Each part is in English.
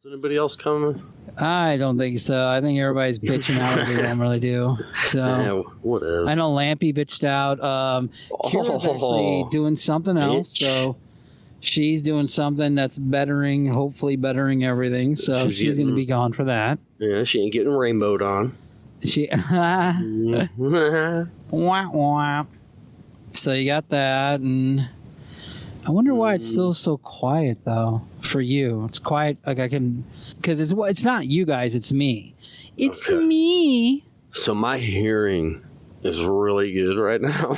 Is anybody else coming? I don't think so. I think everybody's bitching out like they don't really do. So Yeah, what is? I know Lampy bitched out. Kira's actually doing something else. So she's doing something that's hopefully bettering everything. So she's going to be gone for that. Yeah, she ain't getting rainbowed on. She. Wah, wah. So you got that, and I wonder why it's still so quiet though for you. It's quiet, like I can, because it's not you guys, it's me. It's me. So my hearing is really good right now.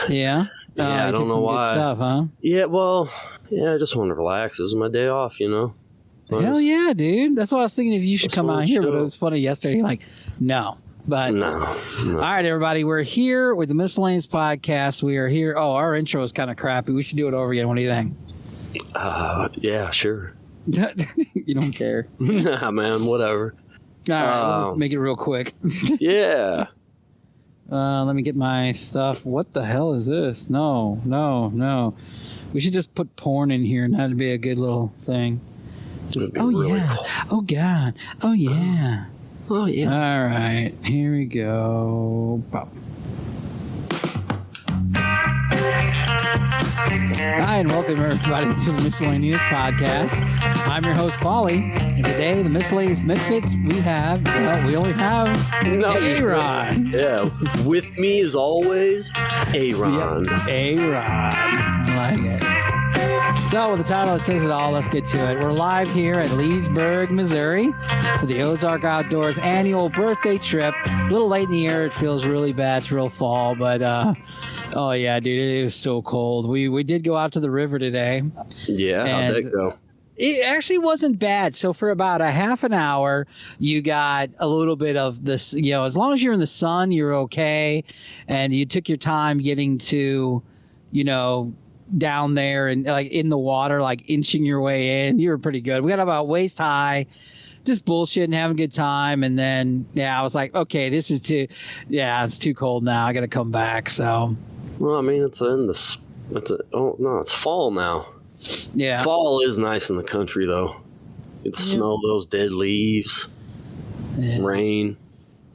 Yeah. Yeah, I don't know why. Good stuff, huh? Yeah, well, I just want to relax. This is my day off, Hell yeah, dude. That's why I was thinking if you should come out here, but it was funny yesterday. Like, no. But no. All right, everybody, we're here with the Miscellaneous Podcast. We are here. Oh, our intro is kind of crappy. We should do it over again. What do you think? Yeah, sure. You don't care. Nah, man, whatever. All right, let's just make it real quick. Yeah. Let me get my stuff. What the hell is this? No. We should just put porn in here, and that'd be a good little thing. Really cool. Oh, God. Oh, yeah. Oh, yeah. All right, here we go. Pop. Hi, and welcome everybody to the Miscellaneous Podcast. I'm your host, Paulie, and today, the Miscellaneous Misfits, we only have A-Ron. Yeah, with me as always, A-Ron. Yep. A-Ron. I like it. So, with the title that says it all, let's get to it. We're live here at Leesburg, Missouri for the Ozark Outdoors annual birthday trip. A little late in the year. It feels really bad. It's real fall, but oh yeah, dude, it is so cold. We did go out to the river today. Yeah, how'd that go? It actually wasn't bad. So for about a half an hour, you got a little bit of this, as long as you're in the sun, you're okay. And you took your time getting to, down there and like in the water, like inching your way in. You were pretty good. We got about waist high, just bullshitting, having a good time. And then, I was like, okay, it's too cold now. I got to come back. So, well, I mean, it's fall now. Yeah. Fall is nice in the country though. You can smell those dead leaves, rain,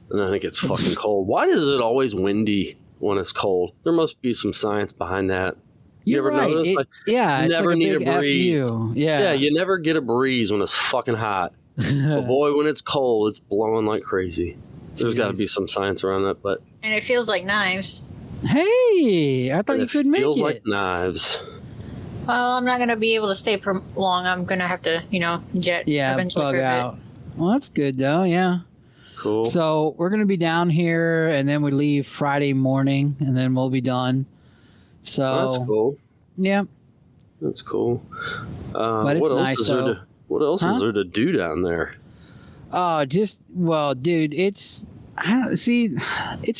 and I think it's fucking cold. Why is it always windy when it's cold? There must be some science behind that. You ever notice? You never need a breeze. Yeah, you never get a breeze when it's fucking hot. But boy, when it's cold, it's blowing like crazy. There's got to be some science around that, but and it feels like knives. Hey, I thought you could make it. It feels like knives. Well, I'm not going to be able to stay for long. I'm going to have to, jet eventually bug out. Well, that's good though. Yeah. Cool. So we're going to be down here, and then we leave Friday morning, and then we'll be done. So that's cool. Yeah, that's cool. But it's what else is there to do down there? Oh, dude, it's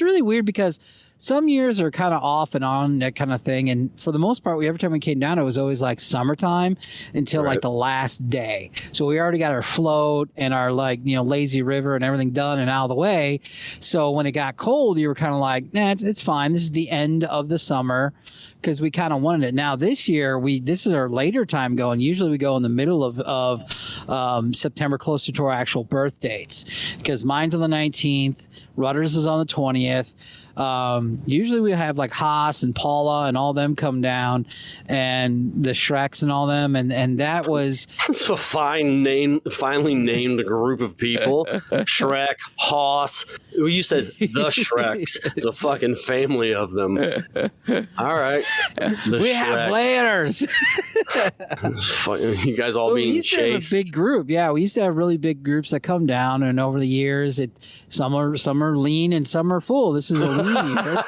really weird because some years are kind of off and on, that kind of thing. And for the most part, every time we came down, it was always like summertime until like the last day. So we already got our float and our lazy river and everything done and out of the way. So when it got cold, you were kind of like, nah, it's fine. This is the end of the summer because we kind of wanted it. Now this year, this is our later time going. Usually we go in the middle of September, closer to our actual birth dates because mine's on the 19th. Rutter's is on the 20th. Usually we have like Haas and Paula and all them come down and the Shreks and all them. And that was it's a finally named group of people. Shrek, Haas. You said the Shreks. It's a fucking family of them. All right. We have layers. You guys all being chased. We used to have a big group. Yeah, we used to have really big groups that come down, and over the years, some are lean and some are full. This is a lean year.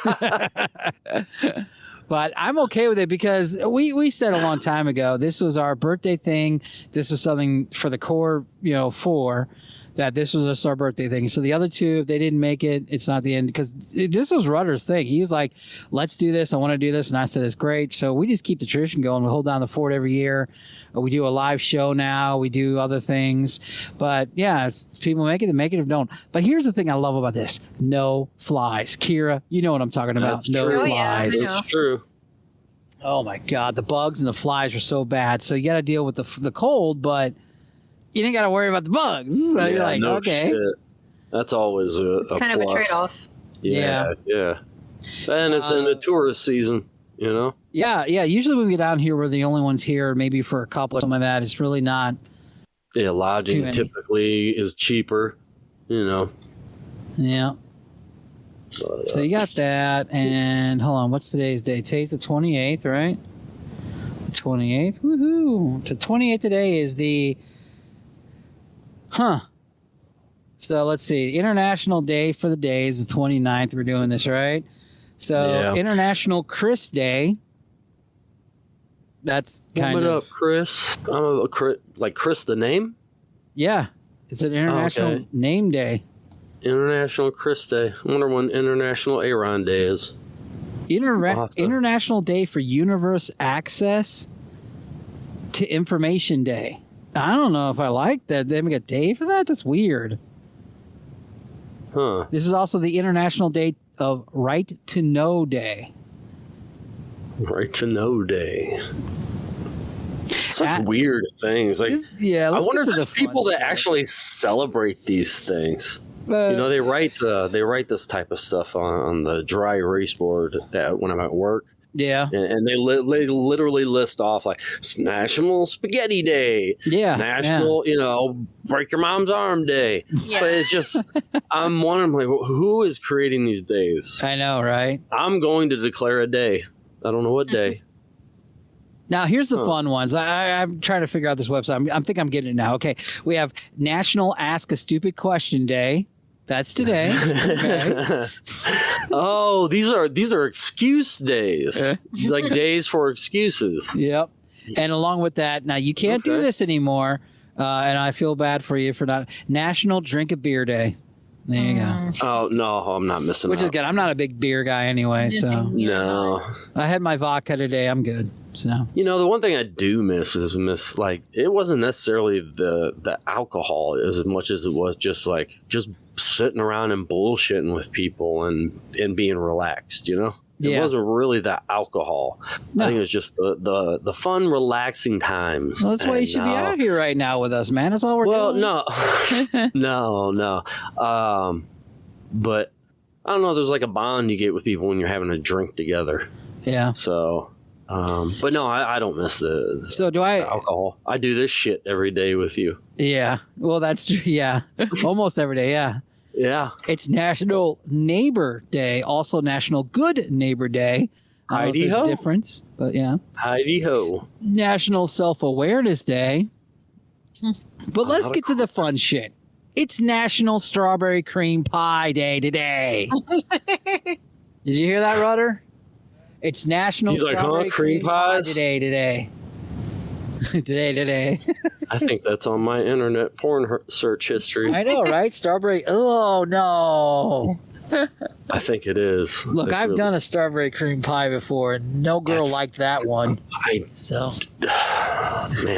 But I'm okay with it because we said a long time ago, this was our birthday thing. This was something for the core, that this was just our birthday thing. So the other two, if they didn't make it, it's not the end because this was Rudder's thing. He was like, let's do this. I want to do this. And I said, it's great. So we just keep the tradition going. We hold down the fort every year. We do a live show now. We do other things. But yeah, if people make it, they make it. If don't. But here's the thing I love about this. No flies. Kira, you know what I'm talking about. That's no true. flies. Yeah, it's true. Oh my God. The bugs and the flies are so bad. So you got to deal with the cold, but you didn't got to worry about the bugs. So you're like, no okay. shit. That's always a kind plus. of a trade-off. Yeah. And it's in the tourist season, you know? Yeah. Usually when we get down here, we're the only ones here, maybe for a couple or something like that. It's really not. Yeah, lodging typically is cheaper, you know? Yeah. But, So you got that, and hold on, what's today's date? Today's the 28th, right? The 28th? Woohoo! The 28th today is the... So let's see. International Day for the Day is the 29th. We're doing this, right? So International Chris Day. That's kind Warm it of... up, Chris. Like Chris the name? Yeah. It's an International Name Day. International Chris Day. I wonder when International Aaron Day is. International Day for Universe Access to Information Day. I don't know if I like that. They make a day for that? That's weird. Huh. This is also the International Day of Right to Know Day. Right to Know Day. Such weird things. Like, yeah, I wonder if there's people that actually celebrate these things. You know, they write this type of stuff on the dry erase board when I'm at work. Yeah, and they literally list off like National Spaghetti Day, National, you know, Break Your Mom's Arm Day. Yeah. But it's just, I'm wondering, like, who is creating these days? I know, right? I'm going to declare a day. I don't know what day. Now, here's the fun ones. I'm trying to figure out this website. I think I'm getting it now. Okay. We have National Ask a Stupid Question Day. That's today. Okay. Oh, these are excuse days. Like days for excuses. Yep. And along with that, now you can't do this anymore. And I feel bad for you for not. National Drink a Beer Day. There you go. Oh, no, I'm not missing Which is good. I'm not a big beer guy anyway, so. No. I had my vodka today. I'm good. So. You know, the one thing I do miss like, it wasn't necessarily the alcohol as much as it was just sitting around and bullshitting with people and being relaxed, you know? It wasn't really the alcohol. No. I think it was just the fun, relaxing times. Well, that's why you should be out here right now with us, man. That's all we're doing. Well, no. But I don't know. There's like a bond you get with people when you're having a drink together. Yeah. So, but no, I don't miss the alcohol. I do this shit every day with you. Yeah. Well, that's true. Yeah. Almost every day. Yeah. Yeah. It's National Neighbor Day, also National Good Neighbor Day. Heidi ho. Difference, but yeah. Heidi ho. National Self-Awareness Day. But let's get to the fun shit. It's National Strawberry Cream Pie Day today. Did you hear that, Rudder? It's National Strawberry Cream Pie today. Today. I think that's on my internet porn search history. I know, right? Strawberry. Oh, no. I think it is. Look, I've done a strawberry cream pie before, and no girl liked that one. Man,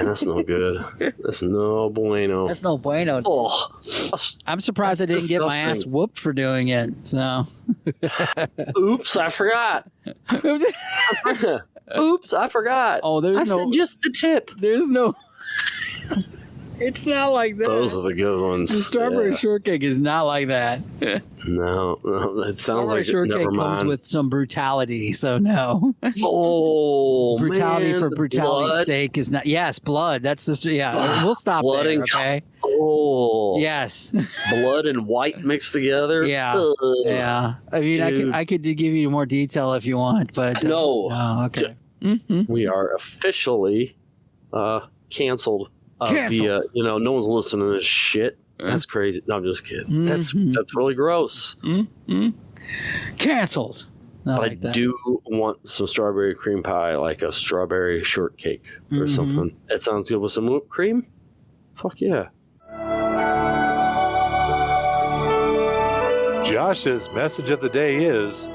that's no good. That's no bueno. That's no bueno. Oh, I'm surprised I didn't get my ass whooped for doing it. So, oops, I forgot. Oops, I forgot. Oh, I said just the tip. There's no. It's not like that. Those are the good ones. The strawberry shortcake is not like that. No, it sounds like shortcake comes with some brutality, so no. Oh, brutality man, for brutality's blood. sake is not. Yes, blood. That's the. Yeah, we'll stop blood there. And okay. Oh. Yes. Blood and white mixed together. Yeah. Yeah. I mean, I could give you more detail if you want, but no. Okay. We are officially canceled. Via, no one's listening to this shit. That's crazy. No, I'm just kidding. That's really gross. Canceled. I do want some strawberry cream pie, like a strawberry shortcake or something. That sounds good with some whipped cream. Fuck yeah. Josh's message of the day is: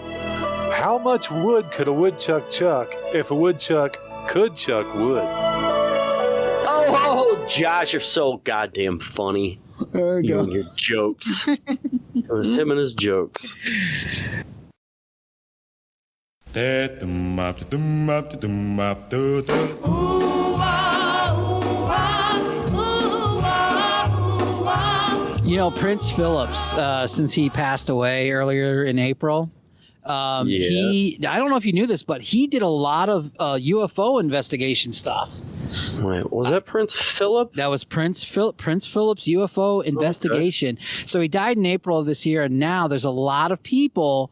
how much wood could a woodchuck chuck if a woodchuck could chuck wood? Oh, Josh, you're so goddamn funny. There you go. And your jokes. Him and his jokes. You know, Prince Phillips, since he passed away earlier in April, I don't know if you knew this, but he did a lot of UFO investigation stuff. Wait, was that Prince Philip? That was Prince Philip's UFO investigation. Okay. So he died in April of this year, and now there's a lot of people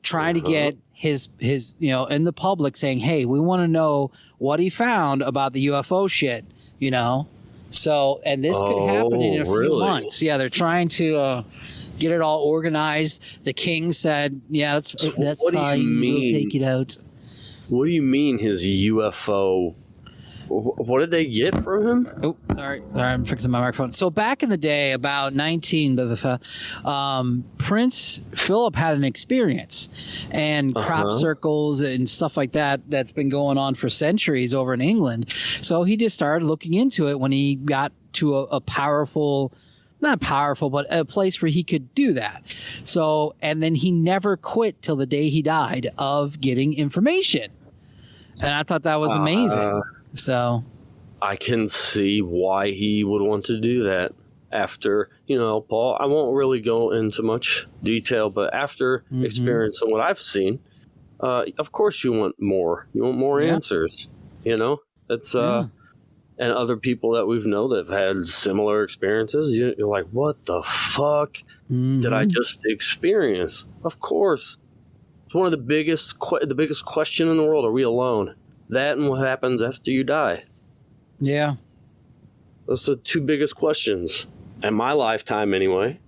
trying to get his in the public saying, hey, we want to know what he found about the UFO shit, So, and this could happen in a few months. Yeah, they're trying to get it all organized. The king said, yeah, that's fine. We'll take it out. What do you mean his UFO? What did they get from him? Oh, sorry, I'm fixing my microphone. So back in the day, about 19, Prince Philip had an experience, and crop circles and stuff like that's been going on for centuries over in England. So he just started looking into it when he got to a powerful, not powerful, but a place where he could do that. So, and then he never quit till the day he died of getting information. And I thought that was amazing. So I can see why he would want to do that after, Paul, I won't really go into much detail, but after experiencing what I've seen, of course you want more. You want more answers, It's and other people that we've known that have had similar experiences, you're like, what the fuck did I just experience? Of course. It's one of the biggest question in the world. Are we alone? That and what happens after you die. Yeah. Those are the two biggest questions in my lifetime anyway.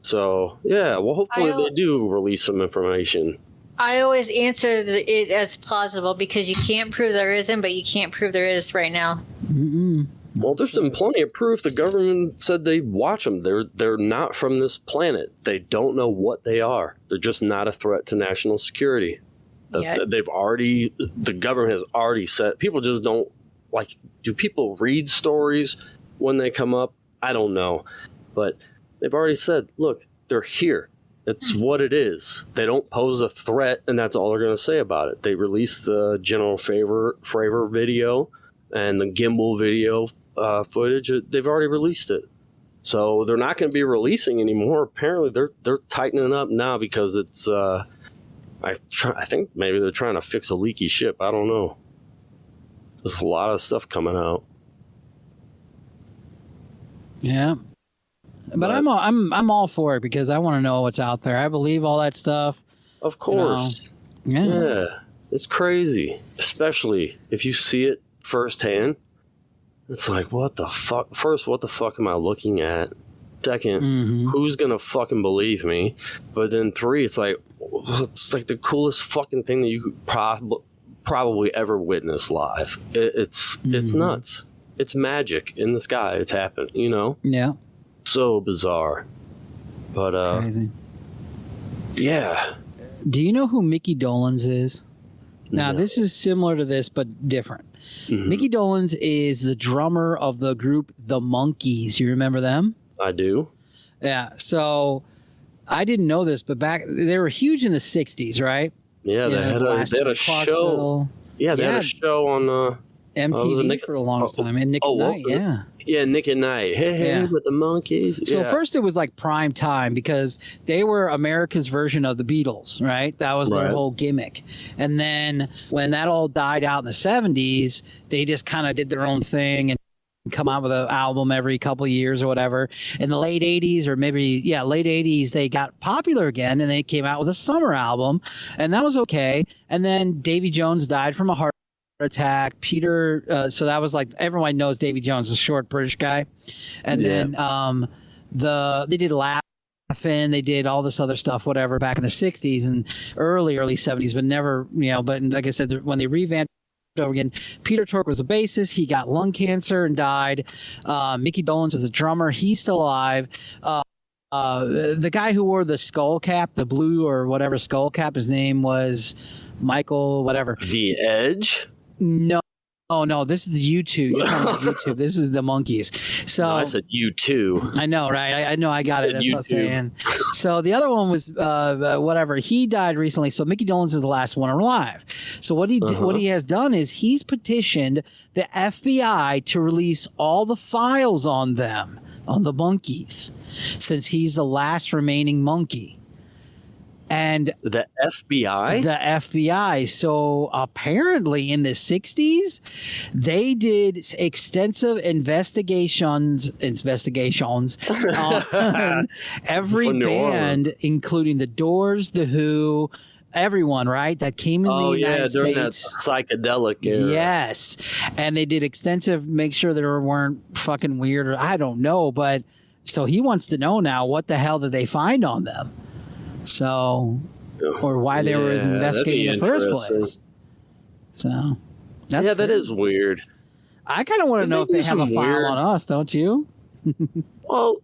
So, yeah, well, hopefully they do release some information. I always answer it as plausible because you can't prove there isn't, but you can't prove there is right now. Mm-mm. Well, there's been plenty of proof. The government said they watch them. They're not from this planet. They don't know what they are. They're just not a threat to national security. The government has already said. People just don't do people read stories when they come up? I don't know, but they've already said, look, they're here. It's what it is. They don't pose a threat, and that's all they're going to say about it. They released the General Fravor video and the gimbal video footage. They've already released it, so they're not going to be releasing anymore. Apparently, they're tightening up now because it's. I think maybe they're trying to fix a leaky ship. I don't know. There's a lot of stuff coming out. Yeah, but I'm all for it because I want to know what's out there. I believe all that stuff. Of course. Yeah, it's crazy, especially if you see it firsthand. It's like, what the fuck? First, what the fuck am I looking at? Second, who's gonna fucking believe me? But then three, it's like the coolest fucking thing that you could probably ever witness live. It's nuts. It's magic in the sky. It's happened, Yeah. So bizarre. But crazy. Yeah. Do you know who Mickey Dolenz is? Now, this is similar to this, but different. Mickey Dolenz is the drummer of the group The Monkees. You remember them? I do. Yeah. So I didn't know this, but they were huge in the 60s, right? Yeah, they had a show. Yeah, they had a show on MTV for the longest time. And Nick at Night, Yeah, Nick at Night. Hey, with the Monkees. So first it was like prime time because they were America's version of the Beatles, right? That was their whole gimmick. And then when that all died out in the 70s, they just kind of did their own thing and come out with an album every couple of years or whatever. In the late 80s or late 80s, they got popular again and they came out with a summer album and that was okay. And then Davy Jones died from a heart attack. Peter, so that was like, everyone knows Davy Jones, the short British guy. And then they did Laugh-In, they did all this other stuff, whatever, back in the 60s and early 70s, but never, but like I said, when they revamped over again, Peter Tork was a bassist. He got lung cancer and died. Mickey Dolenz is a drummer. He's still alive. The guy who wore the skull cap, the blue or whatever skull cap, his name was Michael, The Edge? No. Oh, no, this is U2. You're talking about YouTube. This is the Monkees. So no, I said U2. I know, right? I know, I got it. That's what I'm saying. So the other one was whatever. He died recently. So Mickey Dolenz is the last one alive. So what he has done is he's petitioned the FBI to release all the files on them on the monkeys, since he's the last remaining monkey. And the FBI? The FBI. So apparently in the 60s, they did extensive investigations on every band, including the Doors, the Who, everyone, right? That came in the United States. During that psychedelic era. Yes. And they did extensive, make sure there weren't fucking weird, or I don't know, but so he wants to know now, what the hell did they find on them? So, or why they were investigating in the first place. So, that's that is weird. I kind of want to know if they have a file on us, don't you? Well,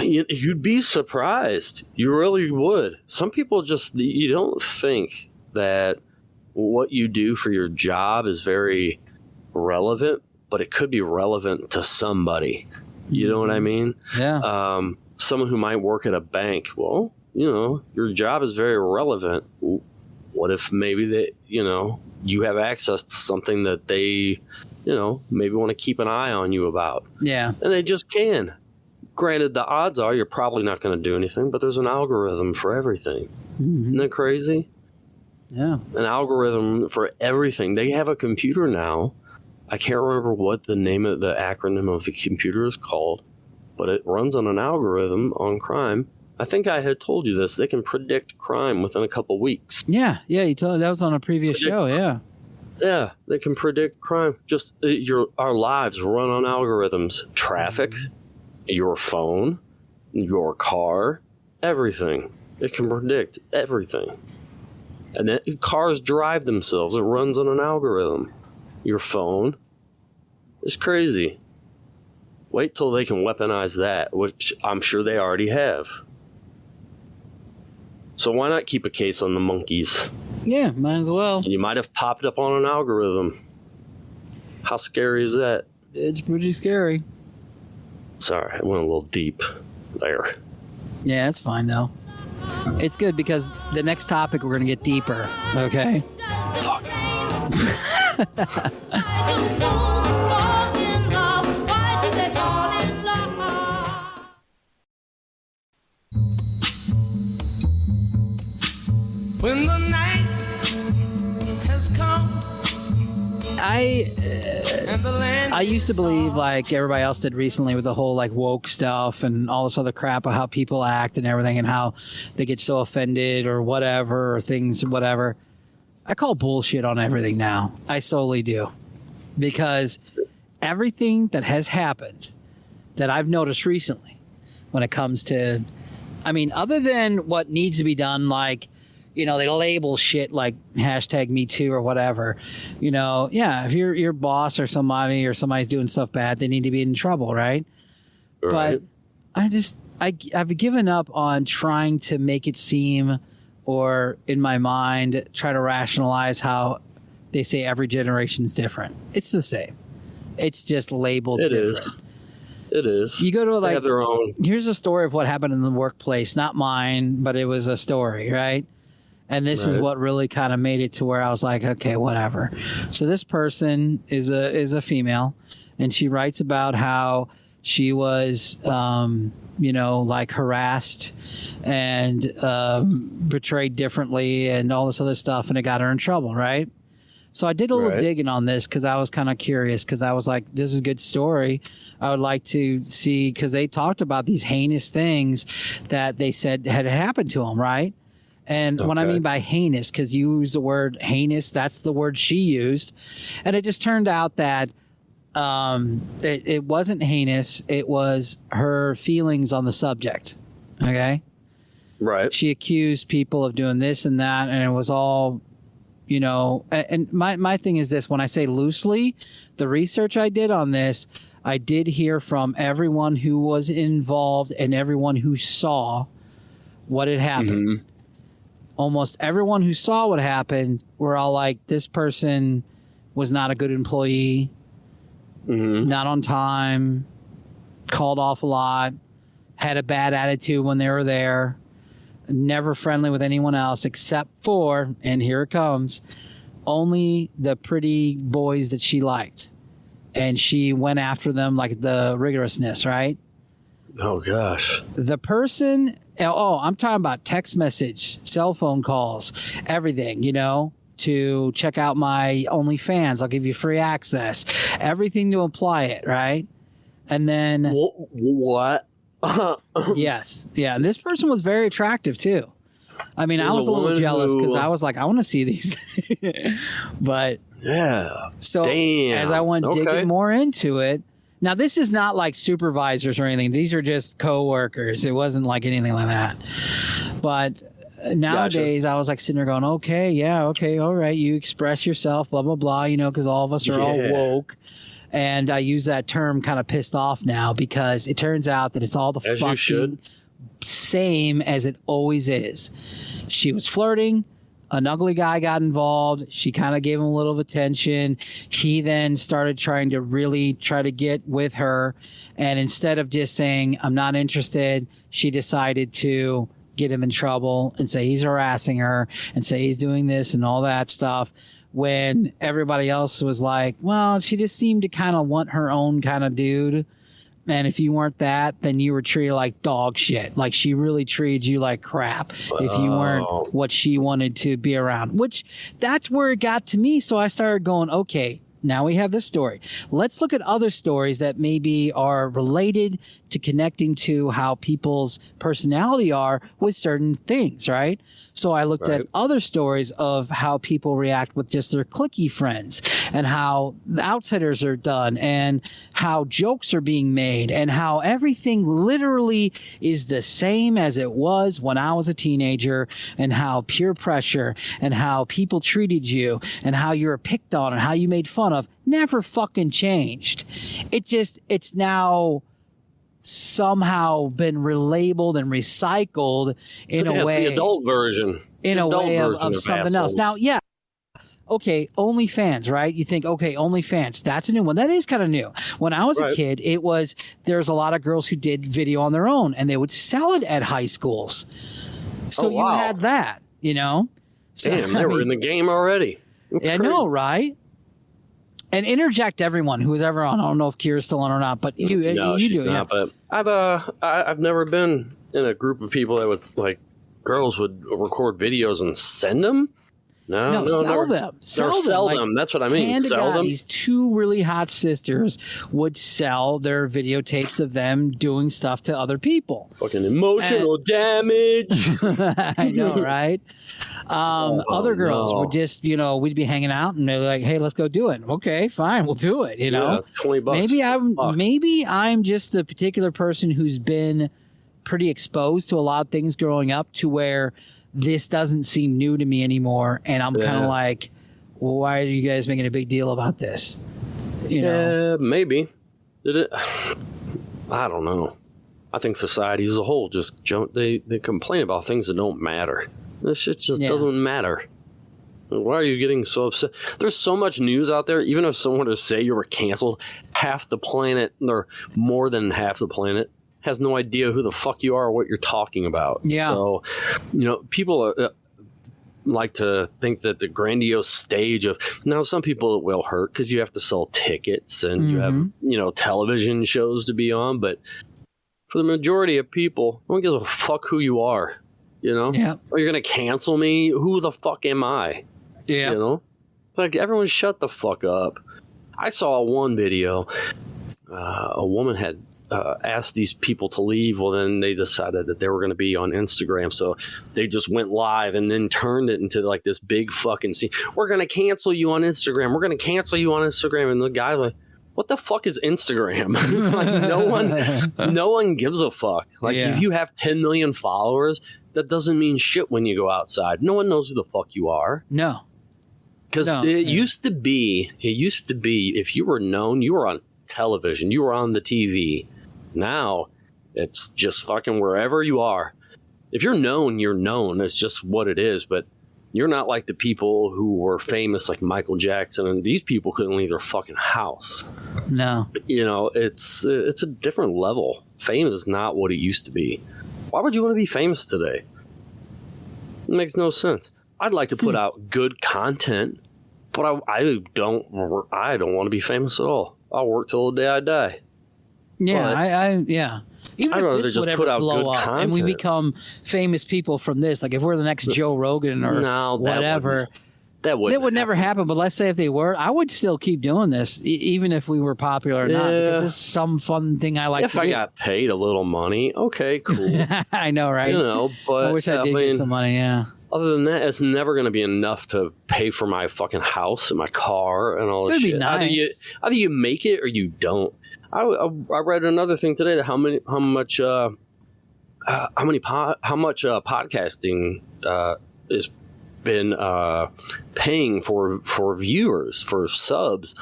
you'd be surprised. You really would. Some people just, you don't think that what you do for your job is very relevant, but it could be relevant to somebody. You know what I mean? Yeah. Someone who might work at a bank. Well, your job is very relevant. What if maybe you have access to something that they, maybe want to keep an eye on you about? Yeah. And they just can. Granted, the odds are you're probably not going to do anything, but there's an algorithm for everything. Mm-hmm. Isn't that crazy? Yeah. An algorithm for everything. They have a computer now. I can't remember what the name of the acronym of the computer is called, but it runs on an algorithm on crime. I think I had told you this. They can predict crime within a couple weeks. Yeah, you told that was on a previous show. Yeah, yeah, they can predict crime. Just our lives run on algorithms. Traffic, your phone, your car, everything. It can predict everything. And then cars drive themselves. It runs on an algorithm. Your phone. It's crazy. Wait till they can weaponize that, which I'm sure they already have. So why not keep a case on the monkeys? Yeah, might as well. You might have popped up on an algorithm. How scary is that? It's pretty scary. Sorry, I went a little deep there. Yeah, it's fine though. It's good because the next topic we're going to get deeper, okay? Fuck. When the night has come, I used to believe, like everybody else did recently, with the whole like woke stuff and all this other crap of how people act and everything and how they get so offended or whatever, or things, whatever. I call bullshit on everything now. I solely do. Because everything that has happened that I've noticed recently when it comes to, other than what needs to be done, like, they label shit like #MeToo or whatever. If your boss or somebody's doing stuff bad, they need to be in trouble, right? Right. But I've given up on trying to make it seem, or in my mind, try to rationalize how they say every generation's different. It's the same. It's just labeled different. It is. You go to they have their own. Here's a story of what happened in the workplace. Not mine, but it was a story, right? And this is what really kind of made it to where I was like, okay, whatever. So this person is a female, and she writes about how she was, like harassed and betrayed differently and all this other stuff, and it got her in trouble, right? So I did a little digging on this because I was kind of curious, because I was like, this is a good story. I would like to see, because they talked about these heinous things that they said had happened to them, right? And what I mean by heinous, because you use the word heinous, that's the word she used. And it just turned out that it wasn't heinous. It was her feelings on the subject. Okay? Right. She accused people of doing this and that, and it was all, and my thing is this: when I say loosely, the research I did on this, I did hear from everyone who was involved and everyone who saw what had happened. Mm-hmm. Almost everyone who saw what happened were all like, this person was not a good employee, not on time, called off a lot, had a bad attitude when they were there, never friendly with anyone else except for, and here it comes, only the pretty boys that she liked. And she went after them like the rigorousness, right? Oh gosh. The person, I'm talking about text message, cell phone calls, everything, to check out my OnlyFans. I'll give you free access, everything to apply it, right? And then what? Yes. Yeah. And this person was very attractive too. I mean, I was a little jealous because I was like, I want to see these. But yeah. So damn. As I went digging more into it, now this is not like supervisors or anything. These are just coworkers. It wasn't like anything like that. But nowadays, I was like sitting there going, okay, all right. You express yourself, blah, blah, blah, because all of us are all woke. And I use that term kind of pissed off now because it turns out that it's all the fucking same as it always is. She was flirting. An ugly guy got involved. She kind of gave him a little of attention. He then started trying to really try to get with her. And instead of just saying, I'm not interested, she decided to get him in trouble and say he's harassing her and say he's doing this and all that stuff. When everybody else was like, well, she just seemed to kind of want her own kind of dude. And if you weren't that, then you were treated like dog shit. Like she really treated you like crap if you weren't what she wanted to be around, which that's where it got to me. So I started going, okay, now we have this story. Let's look at other stories that maybe are related to connecting to how people's personality are with certain things, right? So I looked at other stories of how people react with just their cliquey friends and how the outsiders are done and how jokes are being made and how everything literally is the same as it was when I was a teenager and how peer pressure and how people treated you and how you were picked on and how you made fun of never fucking changed. It's now somehow been relabeled and recycled in a way. It's the adult version. In a way of something else. Now, okay, OnlyFans, right? You think, okay, OnlyFans, that's a new one. That is kind of new. When I was a kid, there's a lot of girls who did video on their own and they would sell it at high schools. So you had that, So, damn, they were in the game already. I know, right? And interject everyone who was ever on. I don't know if Kira's still on or not, but you do. Not, but I've never been in a group of people that would like girls would record videos and send them. No, sell them. Sell them. That's what I mean. Sell them. These two really hot sisters would sell their videotapes of them doing stuff to other people. Fucking emotional damage. I know, right? Other girls would just, we'd be hanging out and they're like, "Hey, let's go do it." Okay, fine, we'll do it. Yeah, $20. Maybe I'm just the particular person who's been pretty exposed to a lot of things growing up to where this doesn't seem new to me anymore, and I'm kind of like, well, why are you guys making a big deal about this? Yeah, maybe. Did it? I don't know. I think society as a whole just they complain about things that don't matter. This shit just doesn't matter. Why are you getting so upset? There's so much news out there. Even if someone were to say you were canceled, half the planet, or more than half the planet, has no idea who the fuck you are or what you're talking about. Yeah. So, people like to think that the grandiose stage of, now some people it will hurt because you have to sell tickets and you have, television shows to be on. But for the majority of people, no one gives a fuck who you are, Yeah. Or you're going to cancel me? Who the fuck am I? Yeah. Like, everyone shut the fuck up. I saw one video. A woman had asked these people to leave. Well, then they decided that they were going to be on Instagram, so they just went live and then turned it into like this big fucking scene. We're going to cancel you on Instagram. We're going to cancel you on Instagram. And the guy's like, what the fuck is Instagram? Like, no one gives a fuck. Like, if you have 10 million followers, that doesn't mean shit when you go outside. No one knows who the fuck you are. No. Because it used to be, if you were known, you were on television, you were on the TV. Now it's just fucking wherever you are. If you're known, you're known. It's just what it is. But you're not like the people who were famous like Michael Jackson, and these people couldn't leave their fucking house. No. It's a different level. Fame is not what it used to be. Why would you want to be famous today? It makes no sense. I'd like to put out good content, but I don't want to be famous at all. I'll work till the day I die. Yeah, Even I'd if rather this just would put ever out blow good up and we content. become famous people from this, like if we're the next Joe Rogan or No, that whatever, That would never happen. But let's say if they were, I would still keep doing this, even if we were popular or not, because it's some fun thing I like If to I do. got paid a little money, okay, cool. I know, right? You know, but I wish I did get some money, yeah. Other than that, it's never going to be enough to pay for my fucking house and my car and all this It'd be shit. nice. Either you make it or you don't. I read another thing today that how much podcasting is been paying for viewers, for subs.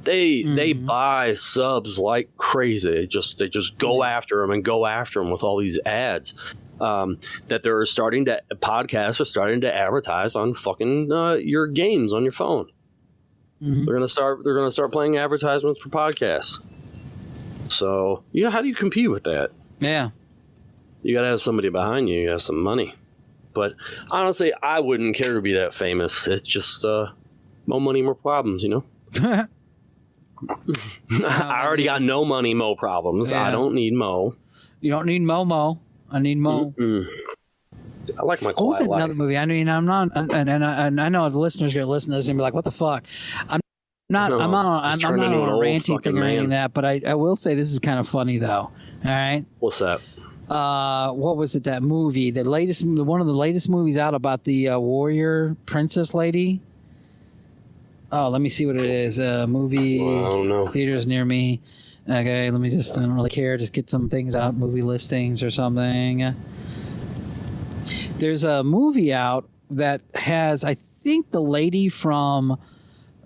They buy subs like crazy. They just go after them with all these ads. That podcasts are starting to advertise on fucking your games on your phone. Mm-hmm. They're gonna start playing advertisements for podcasts. So how do you compete with that? Yeah. You gotta have somebody behind you. You have some money. But honestly, I wouldn't care to be that famous. It's just more money, more problems. I already got no money, mo problems. Yeah. I don't need mo. You don't need Momo. I need Mo. Mm-mm. I like my What was quiet that another life. movie? I mean, I'm not, and I know the listeners are going to listen to this and be like, "What the fuck?" I'm not Just turning on into an a old ranting fucking thing or anything man. like that, but I will say this is kind of funny though. All right. What's that? What was it? That movie, one of the latest movies out about the warrior princess lady. Oh, let me see what it is. Movie Well, I don't know. theaters near me. Okay, let me just. I don't really care. Just get some things out, movie listings or something. There's a movie out that has, I think, the lady from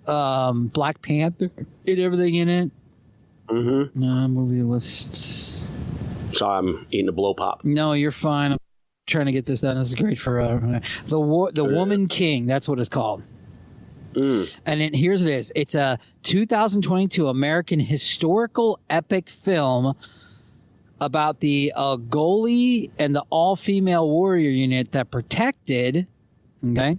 Black Panther and everything in it. Mm-hmm. Movie lists. Sorry, I'm eating a blow pop. No, you're fine. I'm trying to get this done. This is great for the Woman King. That's what it's called. Mm. And then here's it is. It's a 2022 American historical epic film about the Goli and the all-female warrior unit that protected. Okay.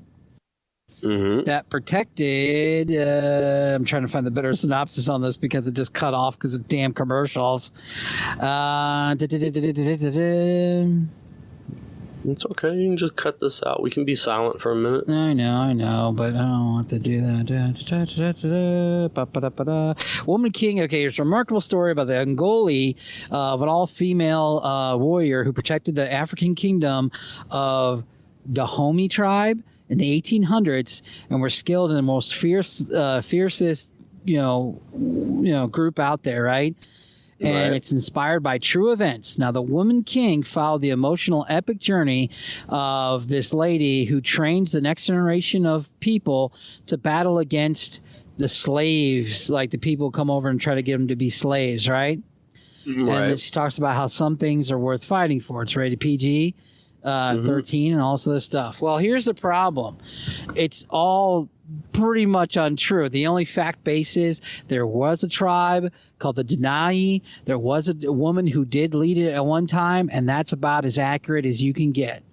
Mm-hmm. That protected. I'm trying to find the better synopsis on this because it just cut off because of damn commercials. It's okay. You can just cut this out. We can be silent for a minute. I know, but I don't want to do that. Woman King. Okay, it's a remarkable story about the Ngoli of an all-female warrior who protected the African kingdom of Dahomey tribe in the 1800s, and were skilled in the most fiercest, group out there, right? And it's inspired by true events. Now, the Woman King followed the emotional epic journey of this lady who trains the next generation of people to battle against the slaves, like the people come over and try to get them to be slaves, right? And then she talks about how some things are worth fighting for. It's rated PG, 13, and all this stuff. Well, here's the problem. It's all pretty much untrue. The only fact base is there was a tribe called the Denai. There was a woman who did lead it at one time, and that's about as accurate as you can get.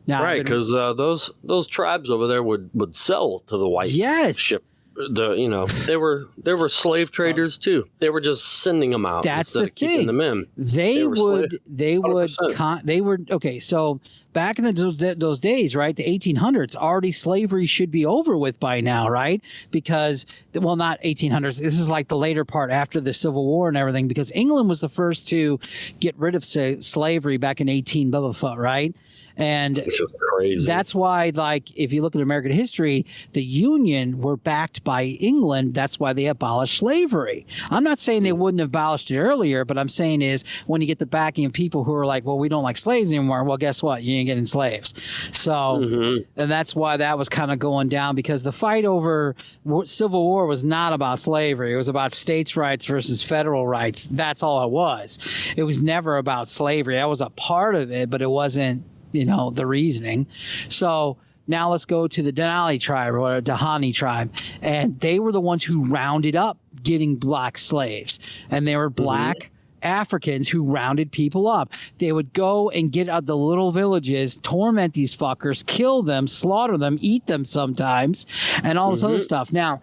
Now, Right, because those tribes over there would sell to the white ship. They were slave traders too. They were just sending them out That's instead the of keeping thing. them in. They would 100%. Okay, so back in those days, right, the 1800s, already slavery should be over with by now, right? Because, well, not 1800s. This is like the later part after the Civil War and everything, because England was the first to get rid of slavery back in 18 blah, blah, blah, right? And It's just crazy. that's why, like, if you look at American history, the Union were backed by England. That's why they abolished slavery. I'm not saying they wouldn't have abolished it earlier, but I'm saying is when you get the backing of people who are like, well, we don't like slaves anymore. Well, guess what? You ain't getting slaves. So, and that's why that was kind of going down, because the fight over Civil War was not about slavery. It was about states' rights versus federal rights. That's all it was. It was never about slavery. That was a part of it, but it wasn't, the reasoning. So now let's go to the Denali tribe or Dahani tribe. And they were the ones who rounded up getting black slaves. And they were black Africans who rounded people up. They would go and get out the little villages, torment these fuckers, kill them, slaughter them, eat them sometimes, and all this other stuff. Now,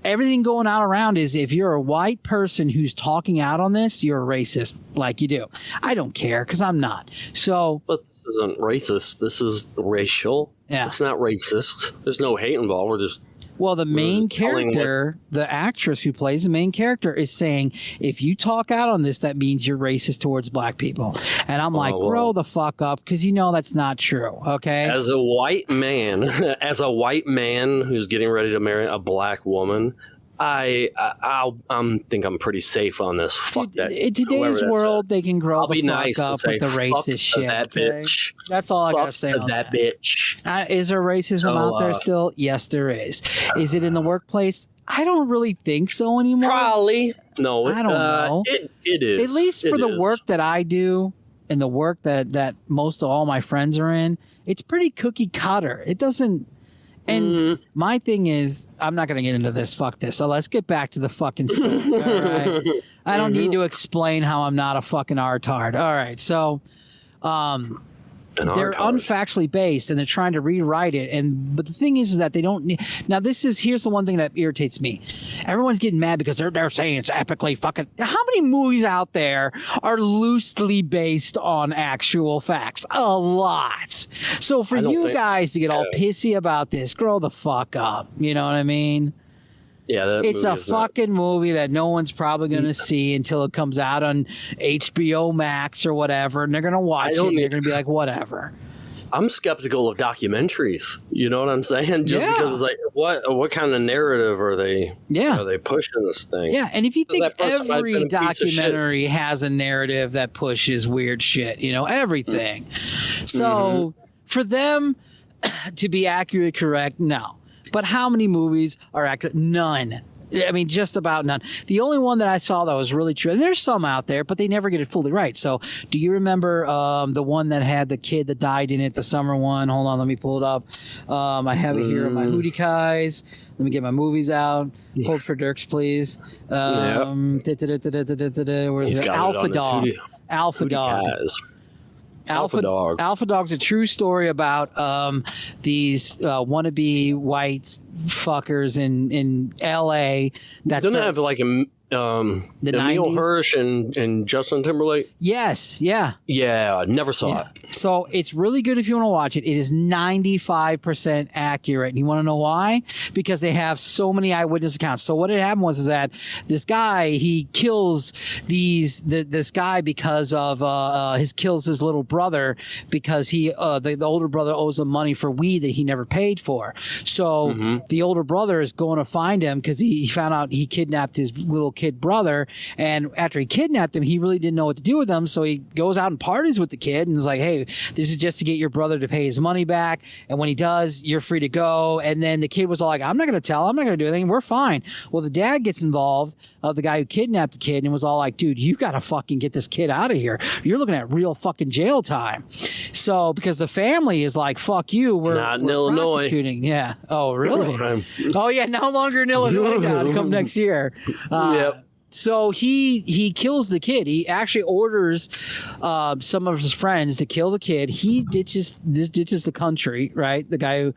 everything going out around is if you're a white person who's talking out on this, you're a racist like you do. I don't care because I'm not. So, but this isn't racist. This is racial. Yeah. It's not racist. There's no hate involved. We're just. Well, the main character, the actress who plays the main character, is saying, if you talk out on this, that means you're racist towards black people. And I'm like, grow the fuck up, because you know that's not true, okay? As a white man who's getting ready to marry a black woman, I think I'm pretty safe on this. Fuck that. In today's world, they can grow the fuck nice up say, with the racist shit. That okay? bitch. That's all I gotta say on that bitch. Is there racism out there still? Yes, there is. Is it in the workplace? I don't really think so anymore. Probably. No, I don't know. It is. At least for the work that I do and the work that most of all my friends are in, it's pretty cookie cutter. It doesn't. And my thing is, I'm not going to get into this. Fuck this. So let's get back to the fucking story. All right. I don't need to explain how I'm not a fucking artard. All right. So, they're unfactually based and they're trying to rewrite it. But the thing is that they don't need. Now, here's the one thing that irritates me. Everyone's getting mad because they're saying it's epically fucking. How many movies out there are loosely based on actual facts? A lot. So for you guys to get all pissy about this, grow the fuck up. You know what I mean? Yeah, it's a fucking movie that no one's probably going to see until it comes out on HBO Max or whatever, and they're going to watch it and they're going to be like, whatever. I'm skeptical of documentaries. You know what I'm saying? Just because it's like, what kind of narrative are they pushing this thing? Yeah, and if you think every documentary has a narrative that pushes weird shit, everything. So for them to be accurately correct, no. But how many movies are accurate? None. I mean, just about none. The only one that I saw that was really true, and there's some out there, but they never get it fully right. So do you remember the one that had the kid that died in it, the summer one? Hold on, let me pull it up. I have it here in my Hootie Kais. Let me get my movies out. Hold for Dirks, please. Where's it? Alpha Dog. Alpha Dog. Alpha Dog's a true story about these wannabe white fuckers in LA. Doesn't it have like Emile Hirsch and Justin Timberlake? Yes, yeah. Yeah, never saw it. So it's really good if you want to watch it. It is 95% accurate. And you want to know why? Because they have so many eyewitness accounts. So what had happened was that this guy, he kills this guy because of kills his little brother because the older brother owes him money for weed that he never paid for. So the older brother is going to find him because he found out he kidnapped his little kid brother, and after he kidnapped him, he really didn't know what to do with him, so he goes out and parties with the kid and is like, hey, this is just to get your brother to pay his money back, and when he does, you're free to go. And then the kid was all like, I'm not going to tell, I'm not going to do anything, we're fine. Well, the dad gets involved, the guy who kidnapped the kid, and was all like, dude, you got to fucking get this kid out of here, you're looking at real fucking jail time. So because the family is like, fuck you, we're not in Illinois. Prosecuting. Yeah. Oh, really? Oh yeah, no longer in Illinois now to come next year. Yep. So he kills the kid. He actually orders some of his friends to kill the kid. He ditches the country, right? The guy who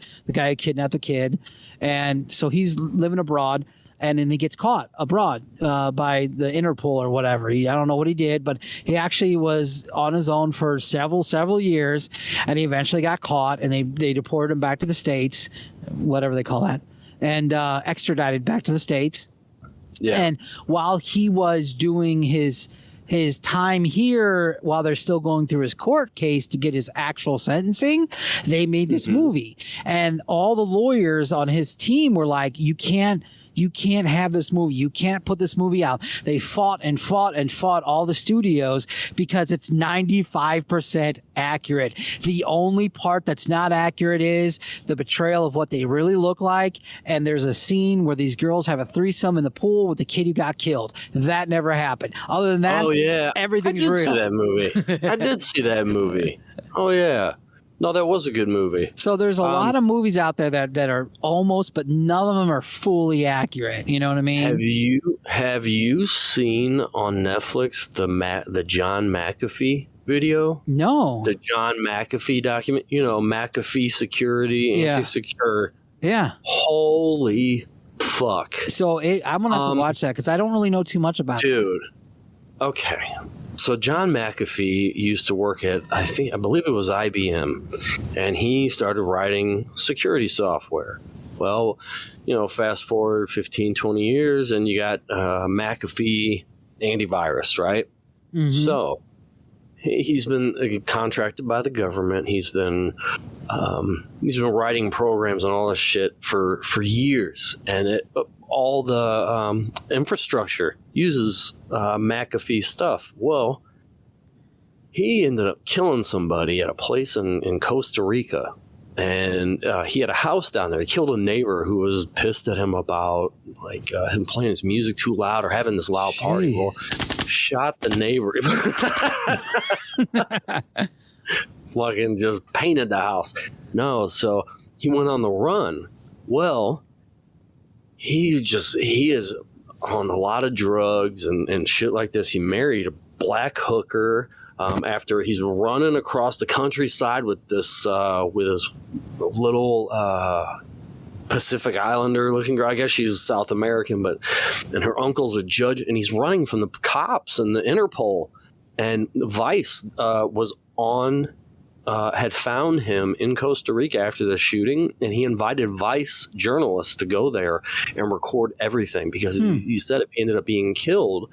kidnapped the kid, and so he's living abroad. And then he gets caught abroad by the Interpol or whatever. I don't know what he did, but he actually was on his own for several years, and he eventually got caught, and they deported him back to the States, whatever they call that, and extradited back to the States. Yeah. And while he was doing his time here, while they're still going through his court case to get his actual sentencing, they made this movie, and all the lawyers on his team were like, you can't have this movie. You can't put this movie out. They fought all the studios because it's 95% accurate. The only part that's not accurate is the betrayal of what they really look like. And there's a scene where these girls have a threesome in the pool with the kid who got killed. That never happened. Other than that, everything's real. I did see that movie. Oh yeah. No, that was a good movie. So there's a lot of movies out there that are almost, but none of them are fully accurate. You know what I mean? Have you seen on Netflix the John McAfee video? No. The John McAfee document. McAfee Security, Anti-Secure. Yeah. Holy fuck? So I'm gonna have to watch that because I don't really know too much about it. Dude. Okay. So John McAfee used to work at, I believe it was IBM, and he started writing security software. Well, fast forward 15, 20 years, and you got McAfee antivirus, right? Mm-hmm. So he's been contracted by the government. He's been writing programs and all this shit for years, and all the infrastructure uses McAfee stuff. Well, he ended up killing somebody at a place in Costa Rica, and he had a house down there. He killed a neighbor who was pissed at him about him playing his music too loud or having this loud party. Well, shot the neighbor. Fucking just painted the house. No, so he went on the run. Well, he is on a lot of drugs and shit like this. He married a black hooker after he's running across the countryside with this with his little Pacific Islander looking girl. I guess she's South American, and her uncle's a judge, and he's running from the cops and the Interpol. And Vice had found him in Costa Rica after the shooting, and he invited Vice journalists to go there and record everything because he said if he ended up being killed,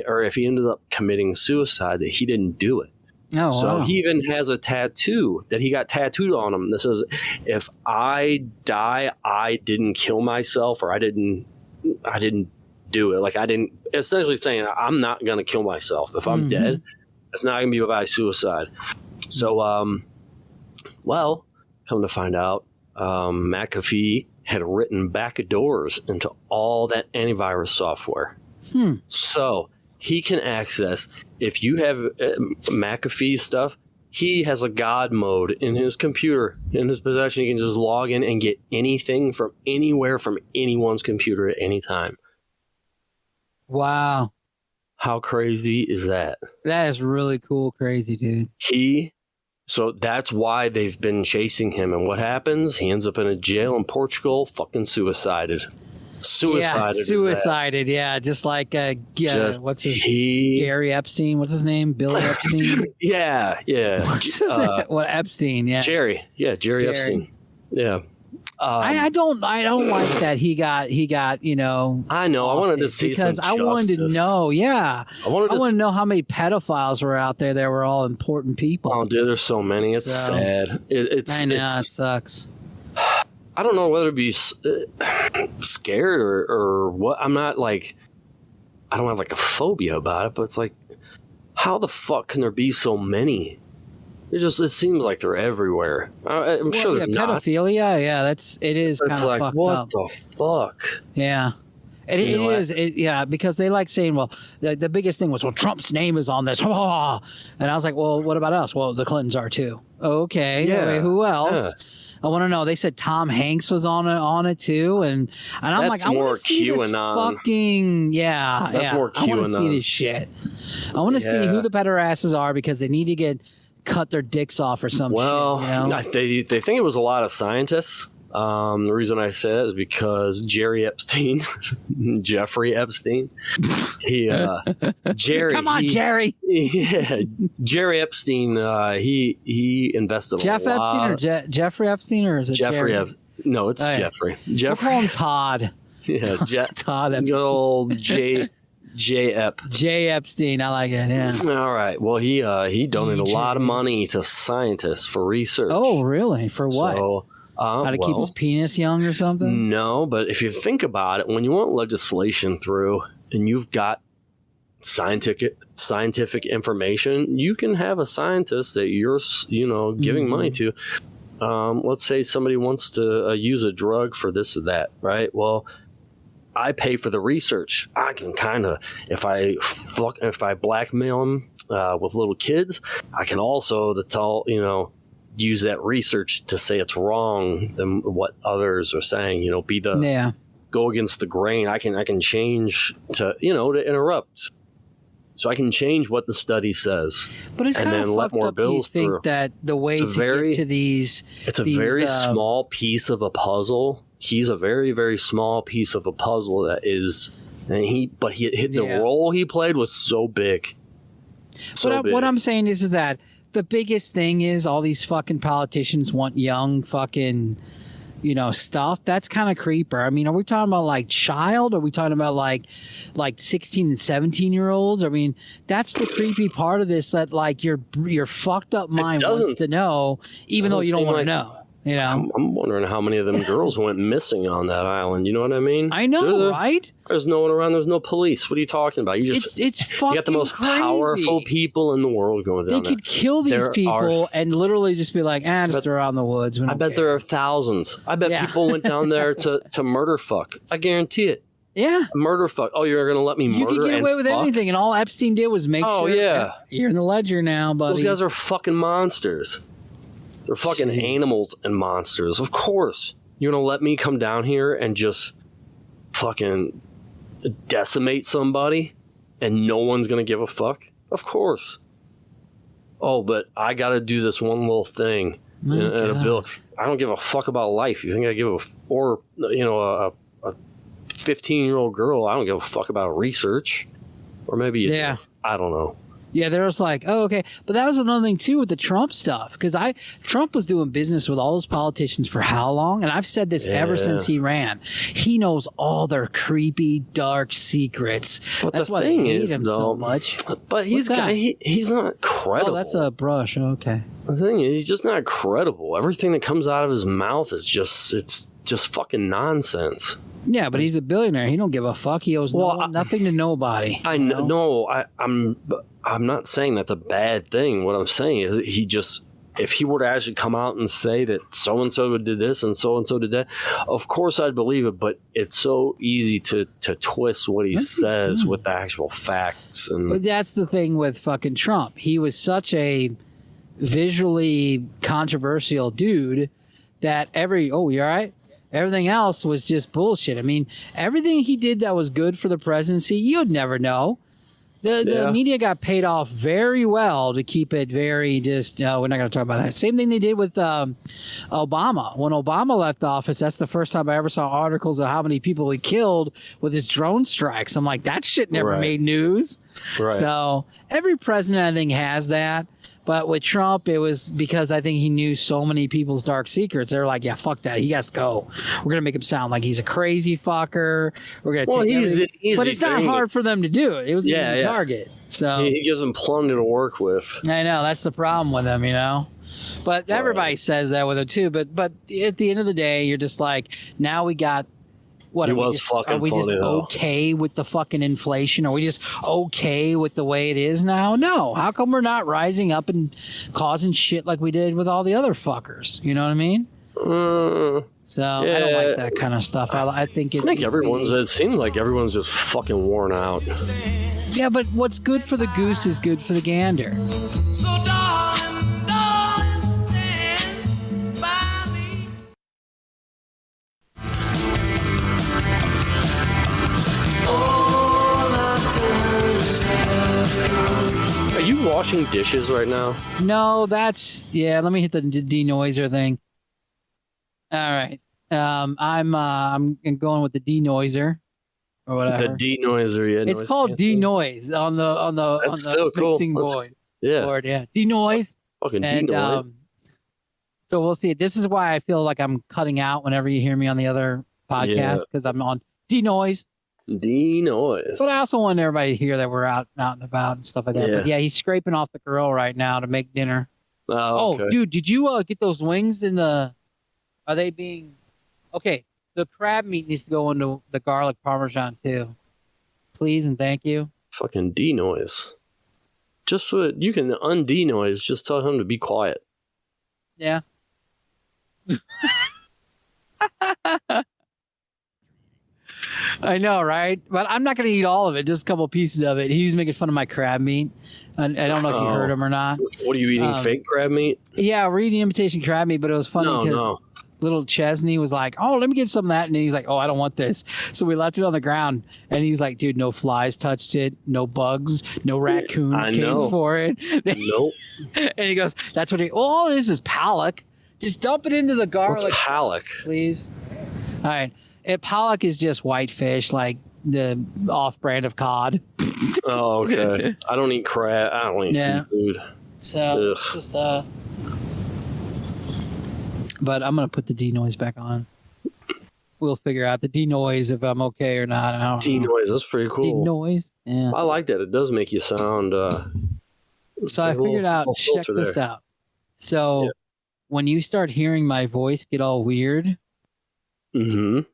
or if he ended up committing suicide, that he didn't do it. Oh, so wow. he even has a tattoo that he got tattooed on him that says, "If I die, I didn't kill myself, or I didn't do it." Like I didn't. Essentially saying, I'm not going to kill myself. If I'm dead, it's not going to be by suicide. So, well, come to find out, McAfee had written backdoors into all that antivirus software. So he can access, if you have McAfee stuff, he has a God mode in his computer, in his possession. He can just log in and get anything from anywhere from anyone's computer at any time. Wow. How crazy is that? That is really cool, crazy, dude. So that's why they've been chasing him. And what happens? He ends up in a jail in Portugal, fucking suicided. Suicided. Yeah, just like what's his Gary Epstein? What's his name? Billy Epstein. yeah. What's his name? What Epstein? Yeah, Jerry. Yeah, Jerry Epstein. Yeah. I don't like that he got I know. I wanted to see because I wanted to know. Yeah, I wanted to know how many pedophiles were out there that were all important people. Oh, dude, there's so many. It's sad. It sucks. I don't know whether to be scared or what. I'm not I don't have a phobia about it, but it's how the fuck can there be so many? It seems like they're everywhere. I'm sure they're not. Pedophilia, yeah, it is kind of fucked up. What the fuck? Yeah. It is, because they like saying, well, the biggest thing was, well, Trump's name is on this. And I was like, well, what about us? Well, the Clintons are too. Okay. Yeah. Wait, who else? Yeah. I want to know. They said Tom Hanks was on it too, and I'm That's like, I more want to see this fucking That's more QAnon. I want to see this shit. I want to see who the pederasses are because they need to cut their dicks off or some shit. They think it was a lot of scientists. The reason I say that is because Jeffrey Epstein, Jerry. Come on, Jerry. Yeah, Jerry Epstein. He invested Jeff a lot. Epstein or Jeffrey Epstein, or is it Jeffrey? No, it's Jeffrey. We'll call him Todd. Yeah, Todd Epstein. Good old J Epstein. I like it. Yeah. All right. Well, he donated a lot of money to scientists for research. Oh, really? For what? So, how to keep his penis young or something? No, but if you think about it, when you want legislation through and you've got scientific information, you can have a scientist that you're giving money to. Let's say somebody wants to use a drug for this or that, right? Well, I pay for the research. I can kind of, if I blackmail them with little kids, I can also use that research to say it's wrong than what others are saying. Go against the grain. I can change to interrupt. So I can change what the study says, but it's and then let more bills through. That the way to get to these, it's a very small piece of a puzzle he's a very, very small piece of a puzzle that is, and he hit the role he played was so big. What I'm saying is that the biggest thing is all these fucking politicians want young fucking, stuff. That's kind of creeper. I mean, are we talking about like child? Are we talking about like 16 and 17-year-olds? I mean, that's the creepy part of this, that like your fucked up mind wants to know, even though you don't want to know. I'm wondering how many of them girls went missing on that island. You know what I mean? I know, right? There's no one around. There's no police. What are you talking about? It's fucking you got the most crazy. Powerful people in the world going down there. They could kill these people and literally just be like, just throw out in the woods. I bet there are thousands. I bet people went down there to murder fuck. I guarantee it. Yeah. Murder fuck. Oh, you're going to let me murder and You could get away with fuck? anything, and all Epstein did was make sure you're in the ledger now, buddy. Those guys are fucking monsters. They're fucking animals and monsters. Of course. You're going to let me come down here and just fucking decimate somebody and no one's going to give a fuck? Of course. Oh, but I got to do this one little thing in a bill. I don't give a fuck about life. You think I give a 15-year-old girl, I don't give a fuck about research. Or maybe you do. I don't know. Yeah, there was like, oh, okay. But that was another thing, too, with the Trump stuff. Because Trump was doing business with all those politicians for how long? And I've said this ever since he ran. He knows all their creepy, dark secrets. But that's the why thing they hate is, him so much. But he's not credible. Oh, that's a brush. Okay. The thing is, he's just not credible. Everything that comes out of his mouth is just fucking nonsense. Yeah, but he's a billionaire. He don't give a fuck. He owes nothing to nobody. I know. I'm not saying that's a bad thing. What I'm saying is if he were to actually come out and say that so-and-so did this and so-and-so did that, of course I'd believe it, but it's so easy to twist what he says with the actual facts. But that's the thing with fucking Trump. He was such a visually controversial dude that you all right? Everything else was just bullshit. I mean, everything he did that was good for the presidency, you'd never know. The media got paid off very well to keep it very we're not going to talk about that. Same thing they did with Obama. When Obama left office, that's the first time I ever saw articles of how many people he killed with his drone strikes. I'm like, that shit never made news. Right. So every president, I think, has that. But with Trump, it was because I think he knew so many people's dark secrets. They're like, yeah, fuck that. He has to go. We're going to make him sound like he's a crazy fucker. We're going to take everything. But it's not hard for them to do it. It was an easy target. So he gives them plenty to work with. I know. That's the problem with him, But everybody says that with him, too. But at the end of the day, you're just like, now we got... What, are we just okay with the fucking inflation? Are we just okay with the way it is now? No. How come we're not rising up and causing shit like we did with all the other fuckers? You know what I mean? So I don't like that kind of stuff. I think it seems like everyone's just fucking worn out. Yeah, but what's good for the goose is good for the gander. So darling, stand by me. Are you washing dishes right now? No, let me hit the denoiser thing. All right. I'm going with the denoiser or whatever. The denoiser, yeah. It's called denoise on the mixing board. Yeah. Denoise. Fucking denoise. So we'll see. This is why I feel like I'm cutting out whenever you hear me on the other podcast because I'm on denoise. Denoise. But I also want everybody to hear that we're out and about and stuff like that. But he's scraping off the grill right now to make dinner. Oh, okay. Dude, did you get those wings in the... Are they being... Okay, the crab meat needs to go into the garlic parmesan too. Please and thank you. Fucking denoise. Just so you can undenoise, just tell him to be quiet. Yeah. I know, right? But I'm not going to eat all of it, just a couple pieces of it. He was making fun of my crab meat. I don't know if you heard him or not. What are you eating, fake crab meat? Yeah, we're eating imitation crab meat, but it was funny because little Chesney was like, oh, let me get some of that. And he's like, oh, I don't want this. So we left it on the ground. And he's like, dude, no flies touched it. No bugs. No raccoons came for it. Nope. And he goes, that's what all it is palak. Just dump it into the garlic. What's palak? Please. All right. Pollock is just whitefish, like the off-brand of cod. Oh, okay. I don't eat crab. I don't eat seafood. So it's just but I'm gonna put the D-noise back on. We'll figure out the D-noise if I'm okay or not. I don't know. D-noise, that's pretty cool. D-noise, yeah. I like that. It does make you sound. So I figured out. Check this out. So when you start hearing my voice get all weird, remember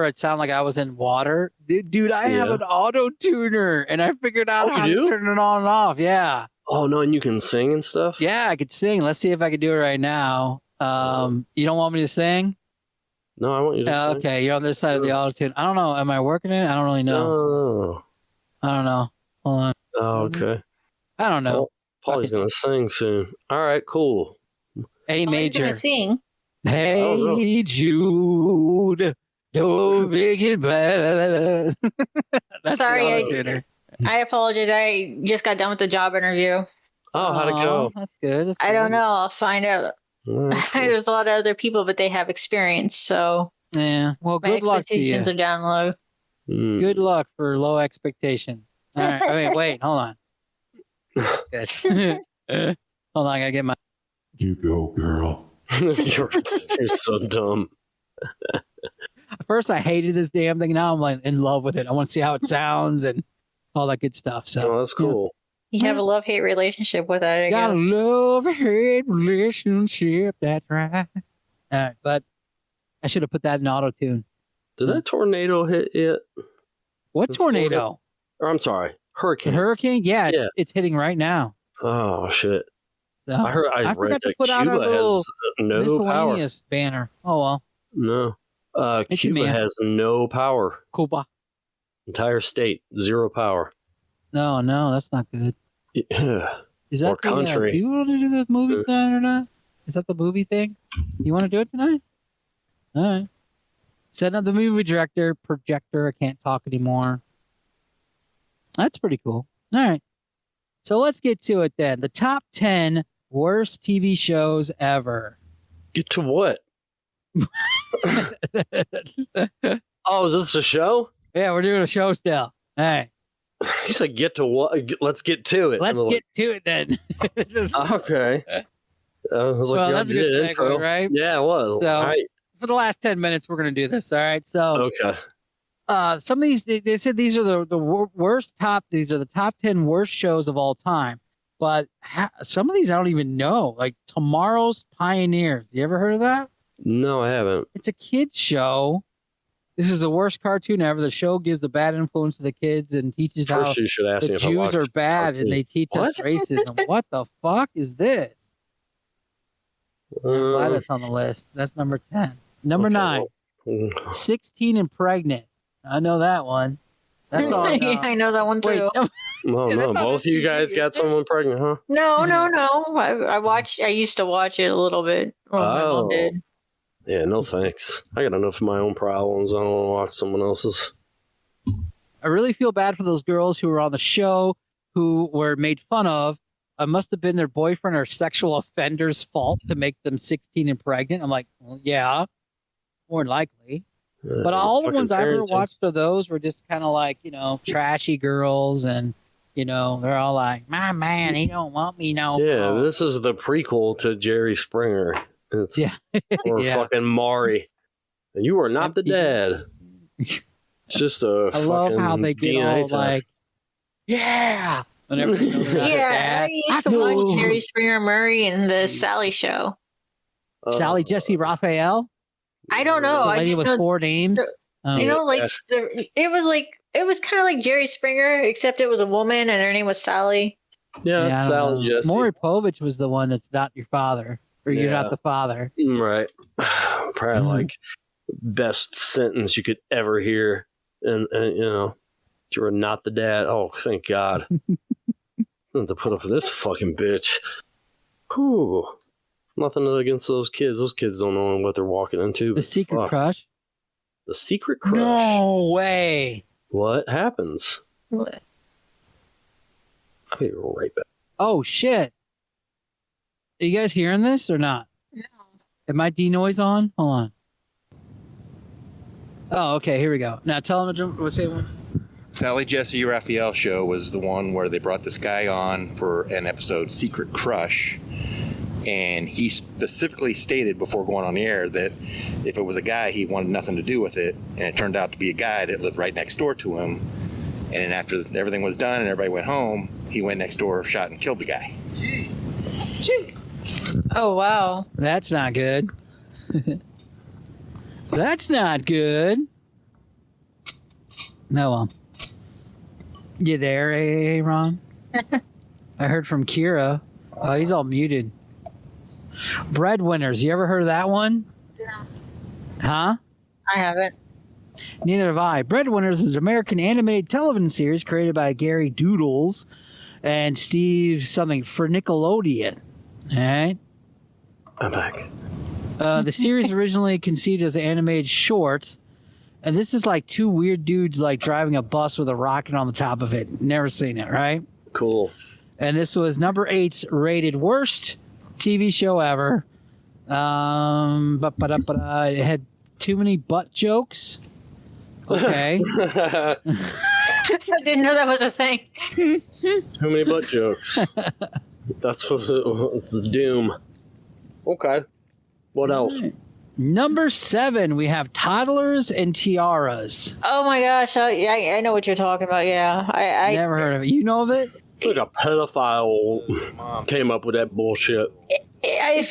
it sounded like I was in water, dude. I have an auto tuner, and I figured out how to turn it on and off. Yeah. Oh no, and you can sing and stuff. Yeah, I could sing. Let's see if I can do it right now. You don't want me to sing? No, I want you to sing. Okay, you're on this side of the auto tune. I don't know. Am I working it? I don't really know. No. I don't know. Hold on. Oh, okay. I don't know. Paulie's gonna sing soon. All right, cool. A major. Gonna sing. Hey Jude, don't make it bad. Sorry, I apologize. I just got done with the job interview. Oh, how'd it go? That's good. I don't know. I'll find out. There's a lot of other people, but they have experience. So yeah. Well, my good luck to you. expectations are down low. Good luck for low expectations. All right. Wait. Hold on. Good. Hold on. I gotta get my. You go, girl. You're so dumb. At first, I hated this damn thing. Now I'm like in love with it. I want to see how it sounds and all that good stuff. So that's cool. You have a love-hate relationship with it. Got a love-hate relationship. That's right. All right, but I should have put that in auto tune. Did that tornado hit yet? What tornado? Or I'm sorry, hurricane. The hurricane? Yeah, it's hitting right now. Oh shit! So, I read forgot to that put out Cuba our little has no miscellaneous power. banner. Oh well. No, Cuba has no power. Cuba. Entire state, 0 power. No, that's not good. Yeah. Is that the country? Do you want to do the movies tonight or not? Is that the movie thing? You want to do it tonight? All right. Setting up the movie projector. I can't talk anymore. That's pretty cool. All right. So let's get to it then. The top 10 worst TV shows ever. Get to what? Oh, is this a show? Yeah, we're doing a show still. All right. You said get to what? Let's get to it. Let's get to it then. Okay. That's a good segue, intro. Right? Yeah, it was. So, all right. For the last 10 minutes, we're going to do this. All right. So, okay. Some of these, they said these are the worst these are the top 10 worst shows of all time. But some of these I don't even know. Like Tomorrow's Pioneers. You ever heard of that? No, I haven't. It's a kid's show. This is the worst cartoon ever. The show gives the bad influence to the kids and teaches how you should ask the me Jews are bad cartoon. and they teach us racism. What the fuck is this? I'm glad that's on the list. That's number 10. Number 9, 16 and Pregnant. I know that one. That's all. Yeah, I know that one too. Wait, no. Both of you guys got someone pregnant, huh? No. I used to watch it a little bit. Well, my mom did. Yeah, no thanks. I got enough of my own problems. I don't want to watch someone else's. I really feel bad for those girls who were on the show who were made fun of. It must have been their boyfriend or sexual offender's fault to make them 16 and pregnant. I'm like, well, yeah, more than likely. But all the ones I ever watched of those were just kind of like, trashy girls. And, they're all like, my man, he don't want me no more. Yeah, this is the prequel to Jerry Springer. It's, or fucking Maury. And you are not the dad. It's just a I love how they get DNA all test. like, yeah. Whenever I used to watch Jerry Springer, Murray, and the Sally Show. Sally Jesse Raphael? I don't know. The lady I just with know, 4 names? It was kind of like Jerry Springer, except it was a woman and her name was Sally. Yeah, it's Sally Jesse. Maury Povich was the one that's not your father. Or you're not the father. Right. Probably like best sentence you could ever hear. And you are not the dad. Oh, thank God. I have to put up with this fucking bitch. Whew. Nothing against those kids. Those kids don't know what they're walking into. The Secret Crush? The Secret Crush? No way. What happens? What? I'll be right back. Oh, shit. Are you guys hearing this or not? No. Is my D-noise on? Hold on. Oh, okay. Here we go. Now tell them what's the one. Sally Jesse Raphael show was the one where they brought this guy on for an episode, Secret Crush. And he specifically stated before going on the air that if it was a guy, he wanted nothing to do with it. And it turned out to be a guy that lived right next door to him. And then after everything was done and everybody went home, he went next door, shot and killed the guy. Oh, wow. That's not good. That's not good. No, well. You there, Ron? I heard from Kira. Oh, he's all muted. Breadwinners. You ever heard of that one? No. Huh? I haven't. Neither have I. Breadwinners is an American animated television series created by Gary Doodles and Steve something for Nickelodeon. All right. I'm back. The series originally conceived as an animated short, and this is like two weird dudes like driving a bus with a rocket on the top of it. Never seen it, right? Cool. And this was number 8's rated worst TV show ever. It had too many butt jokes. Okay. I didn't know that was a thing. Too many butt jokes. That's what it's doom. Okay. What else? Number 7, we have toddlers and tiaras. Oh my gosh, I know what you're talking about. Yeah, I Never heard of it. You know of it? Like a pedophile came up with that bullshit. I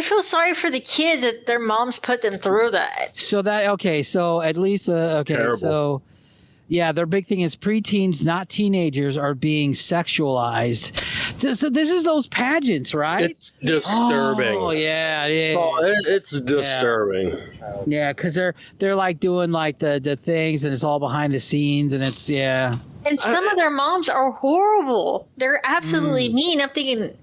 feel sorry for the kids that their moms put them through that. So at least Terrible. so yeah, their big thing is preteens, not teenagers, are being sexualized. So this is those pageants, right? It's disturbing. Oh yeah, it is. Oh, it's disturbing. Yeah, because they're like doing like the things, and it's all behind the scenes, and it's And some of their moms are horrible. They're absolutely mean. I'm thinking,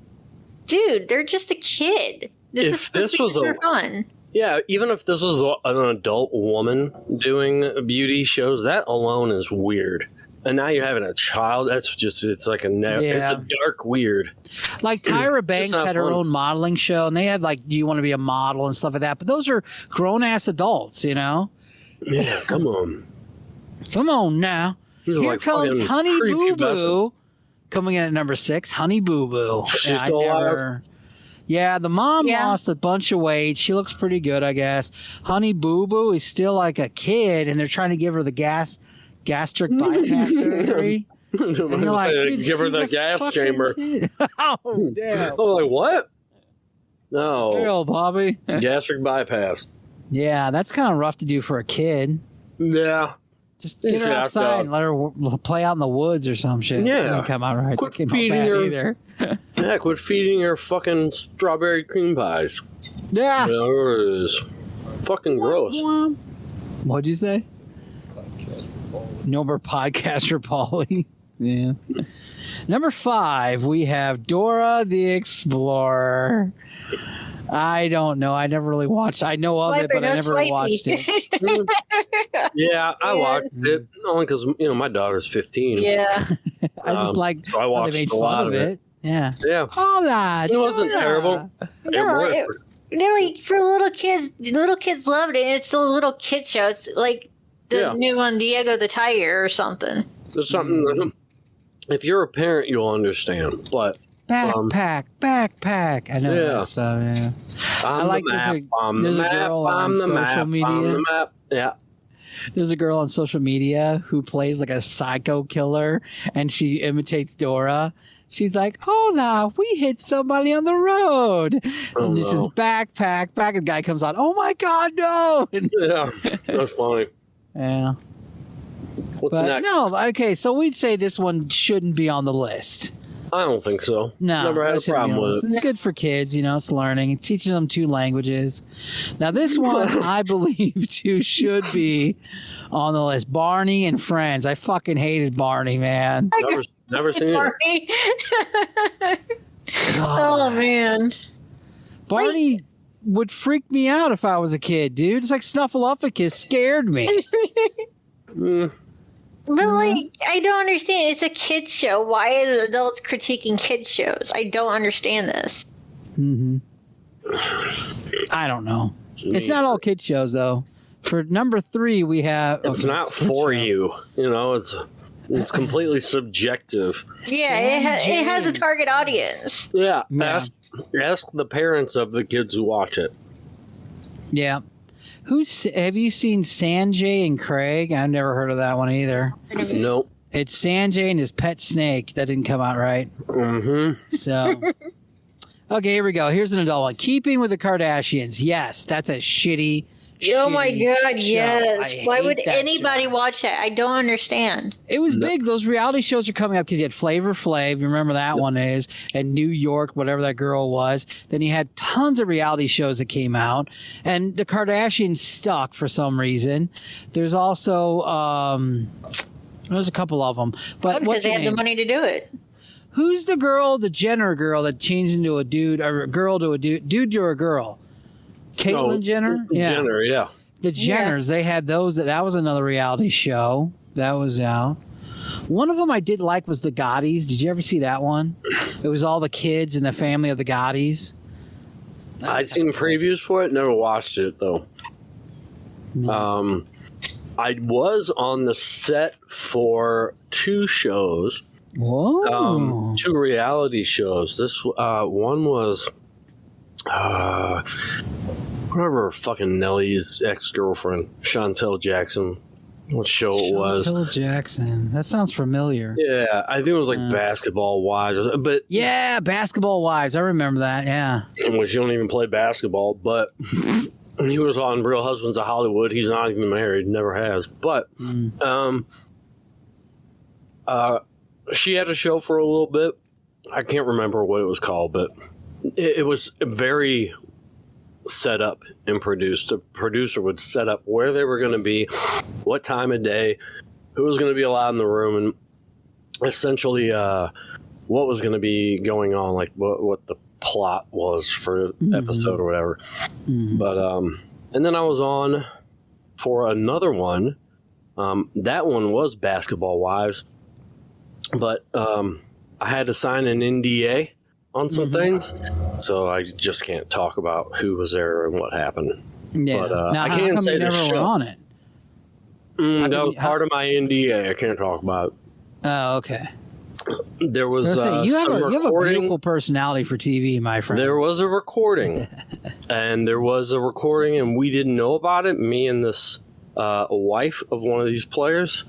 dude, they're just a kid. This is supposed to be super fun. Yeah, even if this was an adult woman doing beauty shows, that alone is weird. And now you're having a child. That's just, it's like it's a dark weird. Like Tyra Banks not had her fun. own modeling show, and they had like, do you want to be a model and stuff like that? But those are grown ass adults, you know? Yeah, come on. Come on now. These are Here like comes fucking Honey Boo prepubescent. Boo coming in at number 6. Honey Boo Boo. She's still alive? Yeah, the mom lost a bunch of weight. She looks pretty good, I guess. Honey Boo Boo is still like a kid, and they're trying to give her the gastric bypass surgery. And you're like, dude, give her she's the a gas fucking chamber. kid. Oh, damn. I'm like, what? No. Real, Bobby. Gastric bypass. Yeah, that's kind of rough to do for a kid. Yeah. Just get her Jacked outside up. and let her play out in the woods or some shit. Yeah. That didn't come out right. Quit That came out feeding bad her- either. Yeah, quit feeding her fucking strawberry cream pies. Yeah. There it is. Fucking gross. What'd you say? No more podcaster, Paulie. Yeah. Number 5, we have Dora the Explorer. I don't know. I never really watched. I know of it, but I never watched it. Yeah, I watched it only because my daughter's 15. Yeah. I just like so I how watched they made a lot fun of of it. it. Yeah. Yeah, Hola, it wasn't Dora. terrible. No, It worked. really, for little kids loved it. It's a little kid show. It's like the new one, Diego the Tiger or something. There's something. If you're a parent, you'll understand. But Backpack. I know Yeah. that stuff. Yeah. I'm I like the map. there's a girl on social I'm media. the map. Yeah. There's a girl on social media who plays like a psycho killer, and she imitates Dora. She's like, "Hola, we hit somebody on the road." Oh, And this is no. backpack. And the guy comes on. Oh my God, no! And, Yeah. That's funny. yeah. What's But next? no, okay. So we'd say this one shouldn't be on the list. I don't think so. No, Never had that a shouldn't be problem on the with list. it. It's good for kids, it's learning. It teaches them 2 languages. Now, this one, I believe, too, should be on the list. Barney and Friends. I fucking hated Barney, man. Never seen it. Barney. Oh man. Barney would freak me out if I was a kid, dude. It's like Snuffleupagus scared me. Mm, But like, I don't understand. It's a kids show. Why is adults critiquing kids shows? I don't understand this. I don't know. It's not all kid shows, though. For number 3, we have. It's okay, not good for show. you. You know, it's completely subjective. Yeah, it has a target audience. Yeah. Yeah. Ask the parents of the kids who watch it. Yeah. Have you seen Sanjay and Craig? I've never heard of that one either. Nope. It's Sanjay and his pet snake. That didn't come out right. Mm-hmm. So, okay, here we go. Here's an adult one. Keeping with the Kardashians. Yes, that's a shitty. Oh my shitty God, show. yes. I Why hate would that anybody show. watch that? I don't understand. It was big. Those reality shows are coming up because you had Flavor Flav. You remember that one is, and New York, whatever that girl was. Then you had tons of reality shows that came out, and the Kardashians stuck for some reason. There's also there's a couple of them, but Because what's they her had the name? money to do it. Who's the girl, the Jenner girl that changed into a dude, or a girl to a dude to a girl? Caitlyn Jenner? Yeah. Jenner, yeah. The Jenners, they had those. That was another reality show that was out. One of them I did like was the Gottis. Did you ever see that one? It was all the kids and the family of the Gottis. I'd seen previews for it, never watched it though. No. I was on the set for 2 shows, Whoa. 2 reality shows. This one was whatever fucking Nellie's ex-girlfriend, Chantel Jackson. What show it was? Chantel Jackson. That sounds familiar. Yeah, I think it was like Basketball Wives, but Yeah, Basketball Wives. I remember that. Yeah. in which you don't even play basketball. But he was on Real Husbands of Hollywood. He's not even married, never has. But she had a show for a little bit. I can't remember what it was called, but it was very set up and produced. The producer would set up where they were going to be, what time of day, who was going to be allowed in the room, and essentially what was going to be going on, like what the plot was for the episode or whatever. But and then I was on for another one. That one was Basketball Wives, but I had to sign an NDA on some things, so I just can't talk about who was there and what happened. Yeah. But, now, I how can come say you the never went show. on it? That was part of my NDA. I can't talk about Oh, okay. it. There was You some have a recording. beautiful personality for TV, my friend. There was a recording, and we didn't know about it. Me and this wife of one of these players.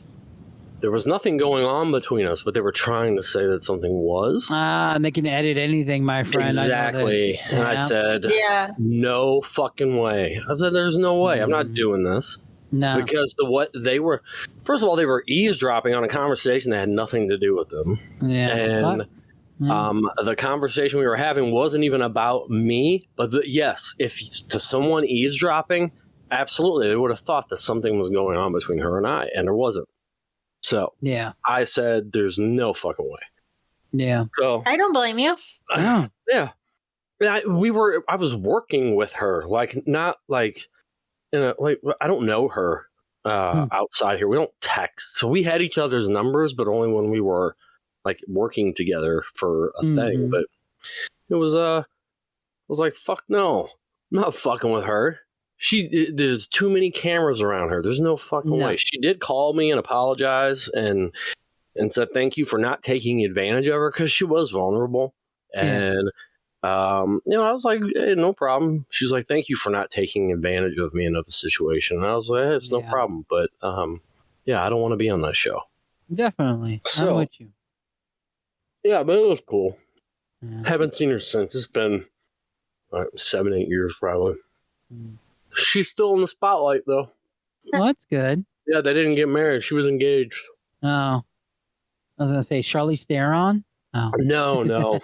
There was nothing going on between us, but they were trying to say that something was. And they can edit anything, my friend. Exactly. I know this. And I Yeah. said, Yeah. no fucking way. I said, there's no way. I'm not doing this. No. Because first of all, they were eavesdropping on a conversation that had nothing to do with them. Yeah. And the conversation we were having wasn't even about me. But yes, if to someone eavesdropping, absolutely, they would have thought that something was going on between her and I, and there wasn't. So Yeah. I said, there's no fucking way. Yeah. So I don't blame you. Oh. yeah. I was working with her, like, not like, like, I don't know her outside here. We don't text. So we had each other's numbers, but only when we were like working together for a thing. But it was like, fuck no, I'm not fucking with her. There's too many cameras around her. There's no fucking way. She did call me and apologize and said thank you for not taking advantage of her, because she was vulnerable. And I was like, hey, no problem. She's like, thank you for not taking advantage of me in the situation. And I was like, hey, it's no problem. But I don't want to be on that show. Definitely. So, I'm with you. Yeah, but it was cool. Yeah. Haven't seen her since. It's been 7-8 years probably. She's still in the spotlight though. Well, that's good. Yeah, they didn't get married. She was engaged. Oh. I was going to say Charlize Theron. Oh. No.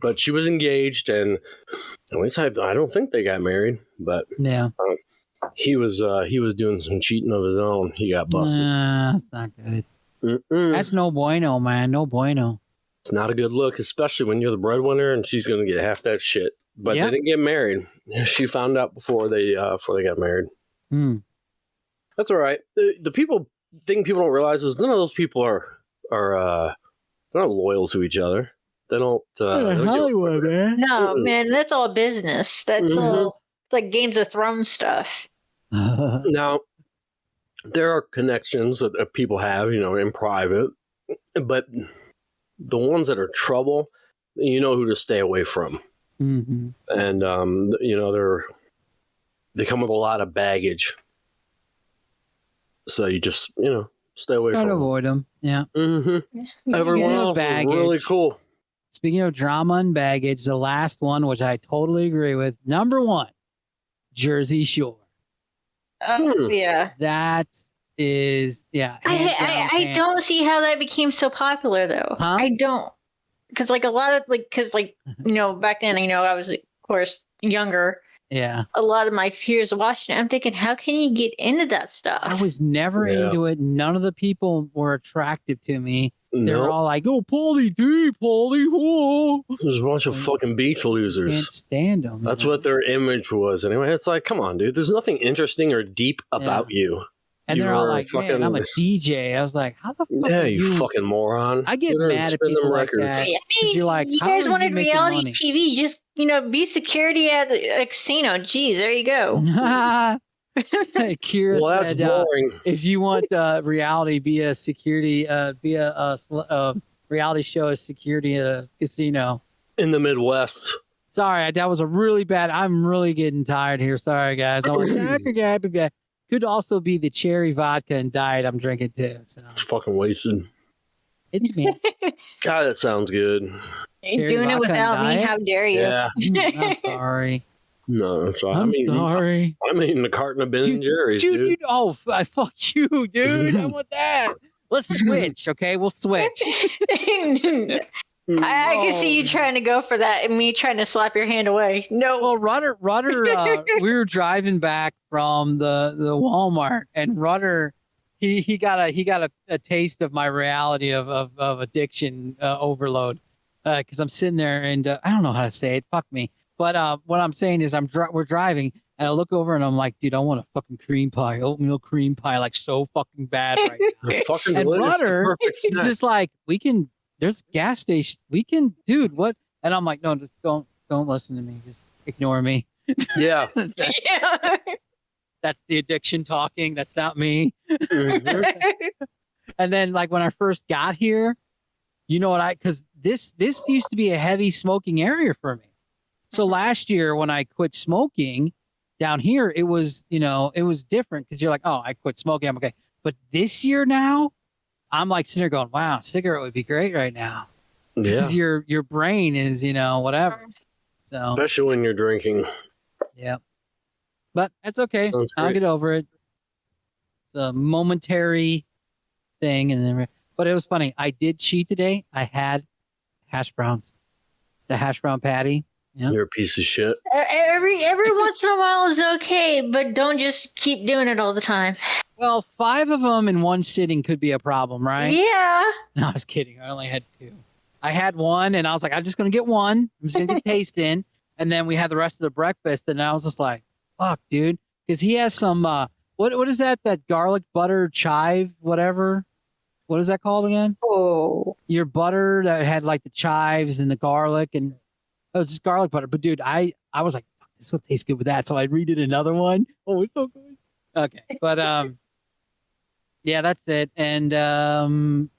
But she was engaged, and at least I don't think they got married. But Yeah. he was doing some cheating of his own. He got busted. That's not good. That's no bueno, man. No bueno. It's not a good look, especially when you're the breadwinner and she's going to get half that shit. But they didn't get married. She found out before they got married. That's all right. The thing people don't realize is none of those people are they're not loyal to each other. They don't. Hollywood, man. No, man, that's all business. That's all like Games of Thrones stuff. Now, there are connections that people have, in private, but the ones that are trouble, you know who to stay away from. Mm-hmm. And, they come with a lot of baggage. So you just, stay away Try from to them. avoid them. Yeah. Mm-hmm. Everyone Speaking of else is baggage, really cool. Speaking of drama and baggage, the last one, which I totally agree with, number 1, Jersey Shore. Yeah. That is, hands down, I don't see how that became so popular though. Huh? I don't, because like a lot of back then, I was of course younger. Yeah. A lot of my peers watching it. I'm thinking, how can you get into that stuff? I was never into it. None of the people were attractive to me. They were all like, "Oh, Paulie D, Paulie, whoa." There's a bunch of fucking beach losers. Can't stand them. That's what their image was. Anyway, it's like, come on, dude. There's nothing interesting or deep about you. And they're all like, "Man, I'm a DJ." I was like, "How the fuck?" Yeah, are you fucking moron. I get mad at people like that. I 'Cause mean, you're like, you how guys are wanted making reality money? TV. Just be security at a casino. Jeez, there you go. Kira Well, that's said, boring. if you want reality, be a security, be a reality show as security at a casino. In the Midwest. Sorry, that was a really bad. I'm really getting tired here. Sorry, guys. I'm like, could also be the cherry vodka and diet I'm drinking too. So It's fucking wasted. it's me. God, that sounds good. You're doing it vodka without and me. diet? How dare you? Yeah. I'm sorry. No, I'm sorry. I'm sorry. I'm eating a carton of Ben and Jerry's, dude. Fuck you, dude. I want that. Let's switch, okay? We'll switch. I can see you trying to go for that and me trying to slap your hand away. No. Well, Rudder, we were driving back from the Walmart, and Rudder, he got a taste of my reality of addiction overload, because I'm sitting there and I don't know how to say it. Fuck me. But what I'm saying is we're driving, and I look over and I'm like, dude, I want a fucking cream pie, oatmeal cream pie, like so fucking bad right now. It's fucking And delicious. Rudder Perfect is snack. just like, there's a gas station. Dude, what? And I'm like, no, just don't listen to me. Just ignore me. Yeah. Yeah. That's the addiction talking. That's not me. Mhm. And then like when I first got here, because this used to be a heavy smoking area for me. So last year when I quit smoking down here, it was different because you're like, oh, I quit smoking. I'm okay. But this year now, I'm like sitting there going, wow, cigarette would be great right now. Yeah. Because your brain is, whatever. So Especially when you're drinking. yeah. But that's okay. Sounds I'll great. get over it. It's a momentary thing, but it was funny. I did cheat today. I had hash browns, the hash brown patty. Yeah. You're a piece of shit. Every once in a while is okay, but don't just keep doing it all the time. Well, 5 of them in one sitting could be a problem, right? Yeah. No, I was kidding. I only had 2. I had one, and I was like, I'm just gonna get one. I'm just gonna get taste in, and then we had the rest of the breakfast, and I was just like, fuck, dude, because he has some what is that garlic butter chive whatever. What is that called again? Oh. Your butter that had like the chives and the garlic, and it was just garlic butter. But dude, I was like, fuck, this will taste good with that. So I redid another one. Oh, it's so good. Okay, but yeah, that's it. And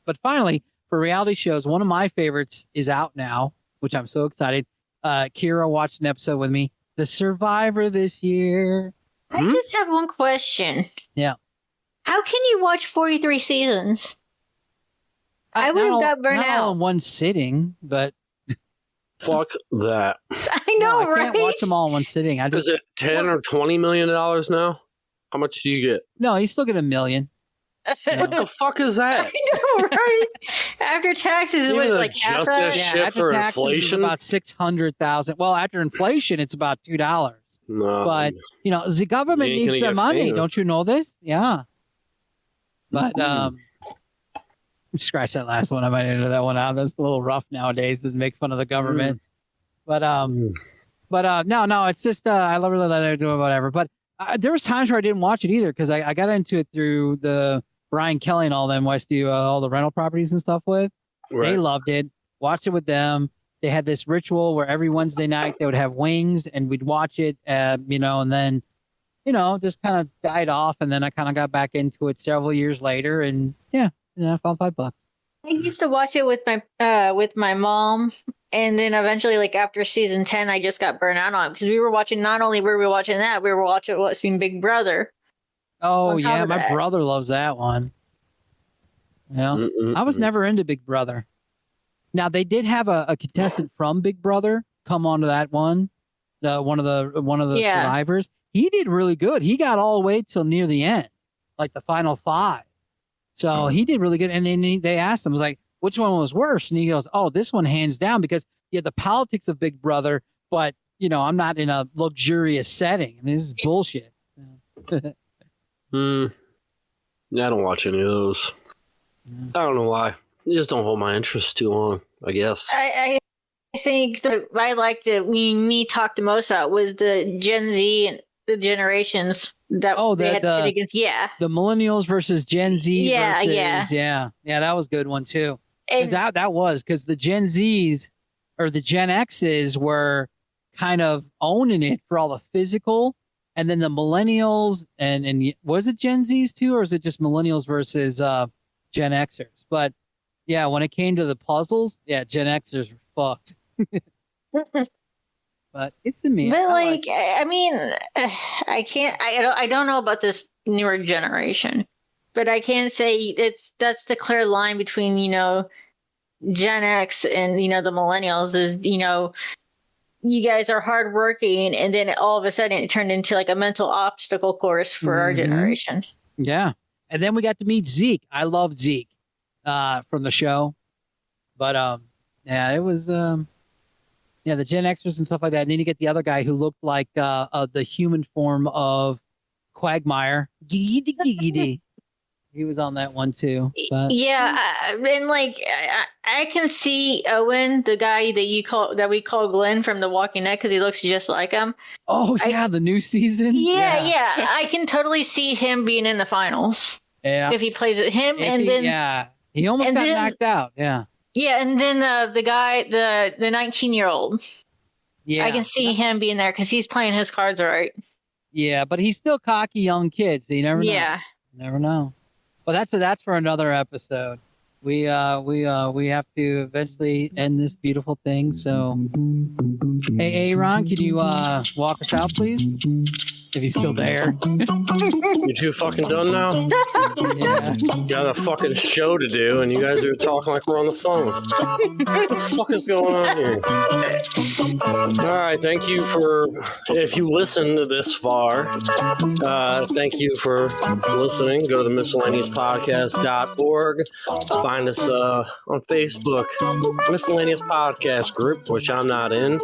but finally, for reality shows, one of my favorites is out now, which I'm so excited. Kira watched an episode with me, The Survivor this year. I just have one question. Yeah. How can you watch 43 seasons? I would Not have all- got burnt not all out. in one sitting, but Fuck that. I know, I right? can't watch them all in one sitting. I Is just it 10 or 20 million dollars now? How much do you get? no, you still get $1 million. What the fuck is that? I know, right? After taxes, You what is gonna like half adjust that that? shit? Yeah, after for taxes, inflation? it's about 600,000. Well, after inflation, it's about $2. No. But the government You ain't needs gonna the get money. famous. Don't you know this? Yeah. But scratch that last one. I might edit that one out. That's a little rough nowadays to make fun of the government. But no, it's just I really let it do whatever. But there was times where I didn't watch it either because I got into it through the Brian Kelly and all them West do all the rental properties and stuff with. Right. They loved it. Watched it with them. They had this ritual where every Wednesday night they would have wings and we'd watch it, and then, just kind of died off, and then I kind of got back into it several years later, and I found $5. I used to watch it with my mom, and then eventually, like after season 10, I just got burnt out on it because we were watching. Not only were we watching that, we were watching Big Brother. Oh yeah, my brother loves that one. Yeah, I was never into Big Brother. Now they did have a contestant from Big Brother come onto that one, one of the survivors. He did really good. He got all the way till near the end, like the final 5. So he did really good. And then they asked him, was like, which one was worse? And he goes, oh, this one hands down because the politics of Big Brother, but I'm not in a luxurious setting. I mean, this is bullshit. I don't watch any of those. I don't know why. They just don't hold my interest too long, I guess. I think that I liked it. We talked the most about was the Gen Z and the generations that they had to fit against. The millennials versus Gen Z. Versus, that was a good one too. That was because the Gen Zs or the Gen Xs were kind of owning it for all the physical, and then the millennials and was it Gen Zs too, or is it just millennials versus Gen Xers? But yeah, when it came to the puzzles, Gen Xers were fucked. But it's a meme. But I don't know about this newer generation, but I can say that's the clear line between Gen X and the millennials is you guys are hardworking, and then all of a sudden it turned into like a mental obstacle course for our generation. Yeah, and then we got to meet Zeke. I love Zeke from the show, but it was the Gen Xers and stuff like that. And then you get the other guy who looked like the human form of Quagmire. He was on that one too. But. Yeah, and like I can see Owen, the guy that we call Glenn from The Walking Dead, because he looks just like him. Oh yeah, the new season. Yeah, I can totally see him being in the finals. Yeah, if he plays it, he almost got knocked out. Yeah. Yeah, and then the guy, the 19-year-old. Yeah, I can see him being there because he's playing his cards right. Yeah, but he's still cocky young kid, so you never know. Yeah, never know. Well, that's for another episode. We have to eventually end this beautiful thing. So, hey, Aaron, can you walk us out, please? If he's still there. You two fucking done now? Yeah. Got a fucking show to do, and you guys are talking like we're on the phone. What the fuck is going on here? All right, thank you if you listened this far, thank you for listening. Go to miscellaneouspodcast.org. Find us on Facebook, Miscellaneous Podcast Group, which I'm not in.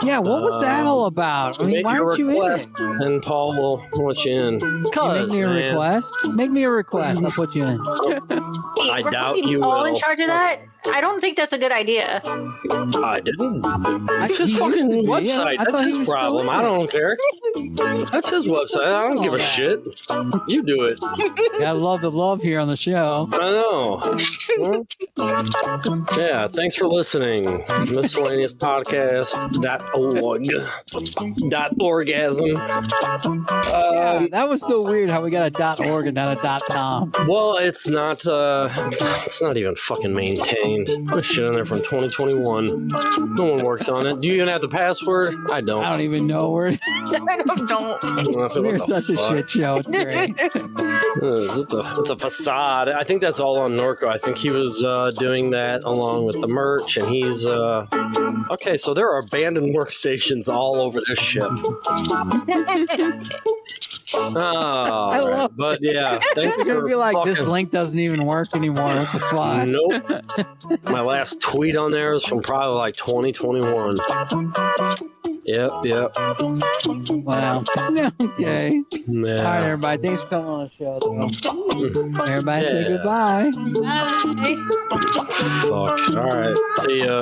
Yeah, what was that all about? I mean, why aren't you in it? And Paul will let you in. Make me a request. Make me a request. I'll put you in. I doubt you will. All in charge of that? I don't think that's a good idea. I didn't. That's his fucking website. That's his problem. I don't care. That's his website. I don't give a shit. You do it. Gotta love the love here on the show. I know. Yeah, thanks for listening. Miscellaneouspodcast.org. .orgasm. That was so weird how we got a .org and not a .com. Well, it's not even fucking maintained. There's shit in there from 2021. No one works on it. Do you even have the password? I don't. I don't even know where. I don't. We're such a shit show. It's great. It's a facade. I think that's all on Norco. I think he was doing that along with the merch, and he's okay. So there are abandoned workstations all over this ship. I love it. But yeah, thanks You're gonna be like, this link doesn't even work anymore. Why? Nope. My last tweet on there is from probably like 2021. Yep. Wow. Okay. Yeah. All right, everybody. Thanks for coming on the show. Everybody say goodbye. Bye. Fuck. All right. See ya.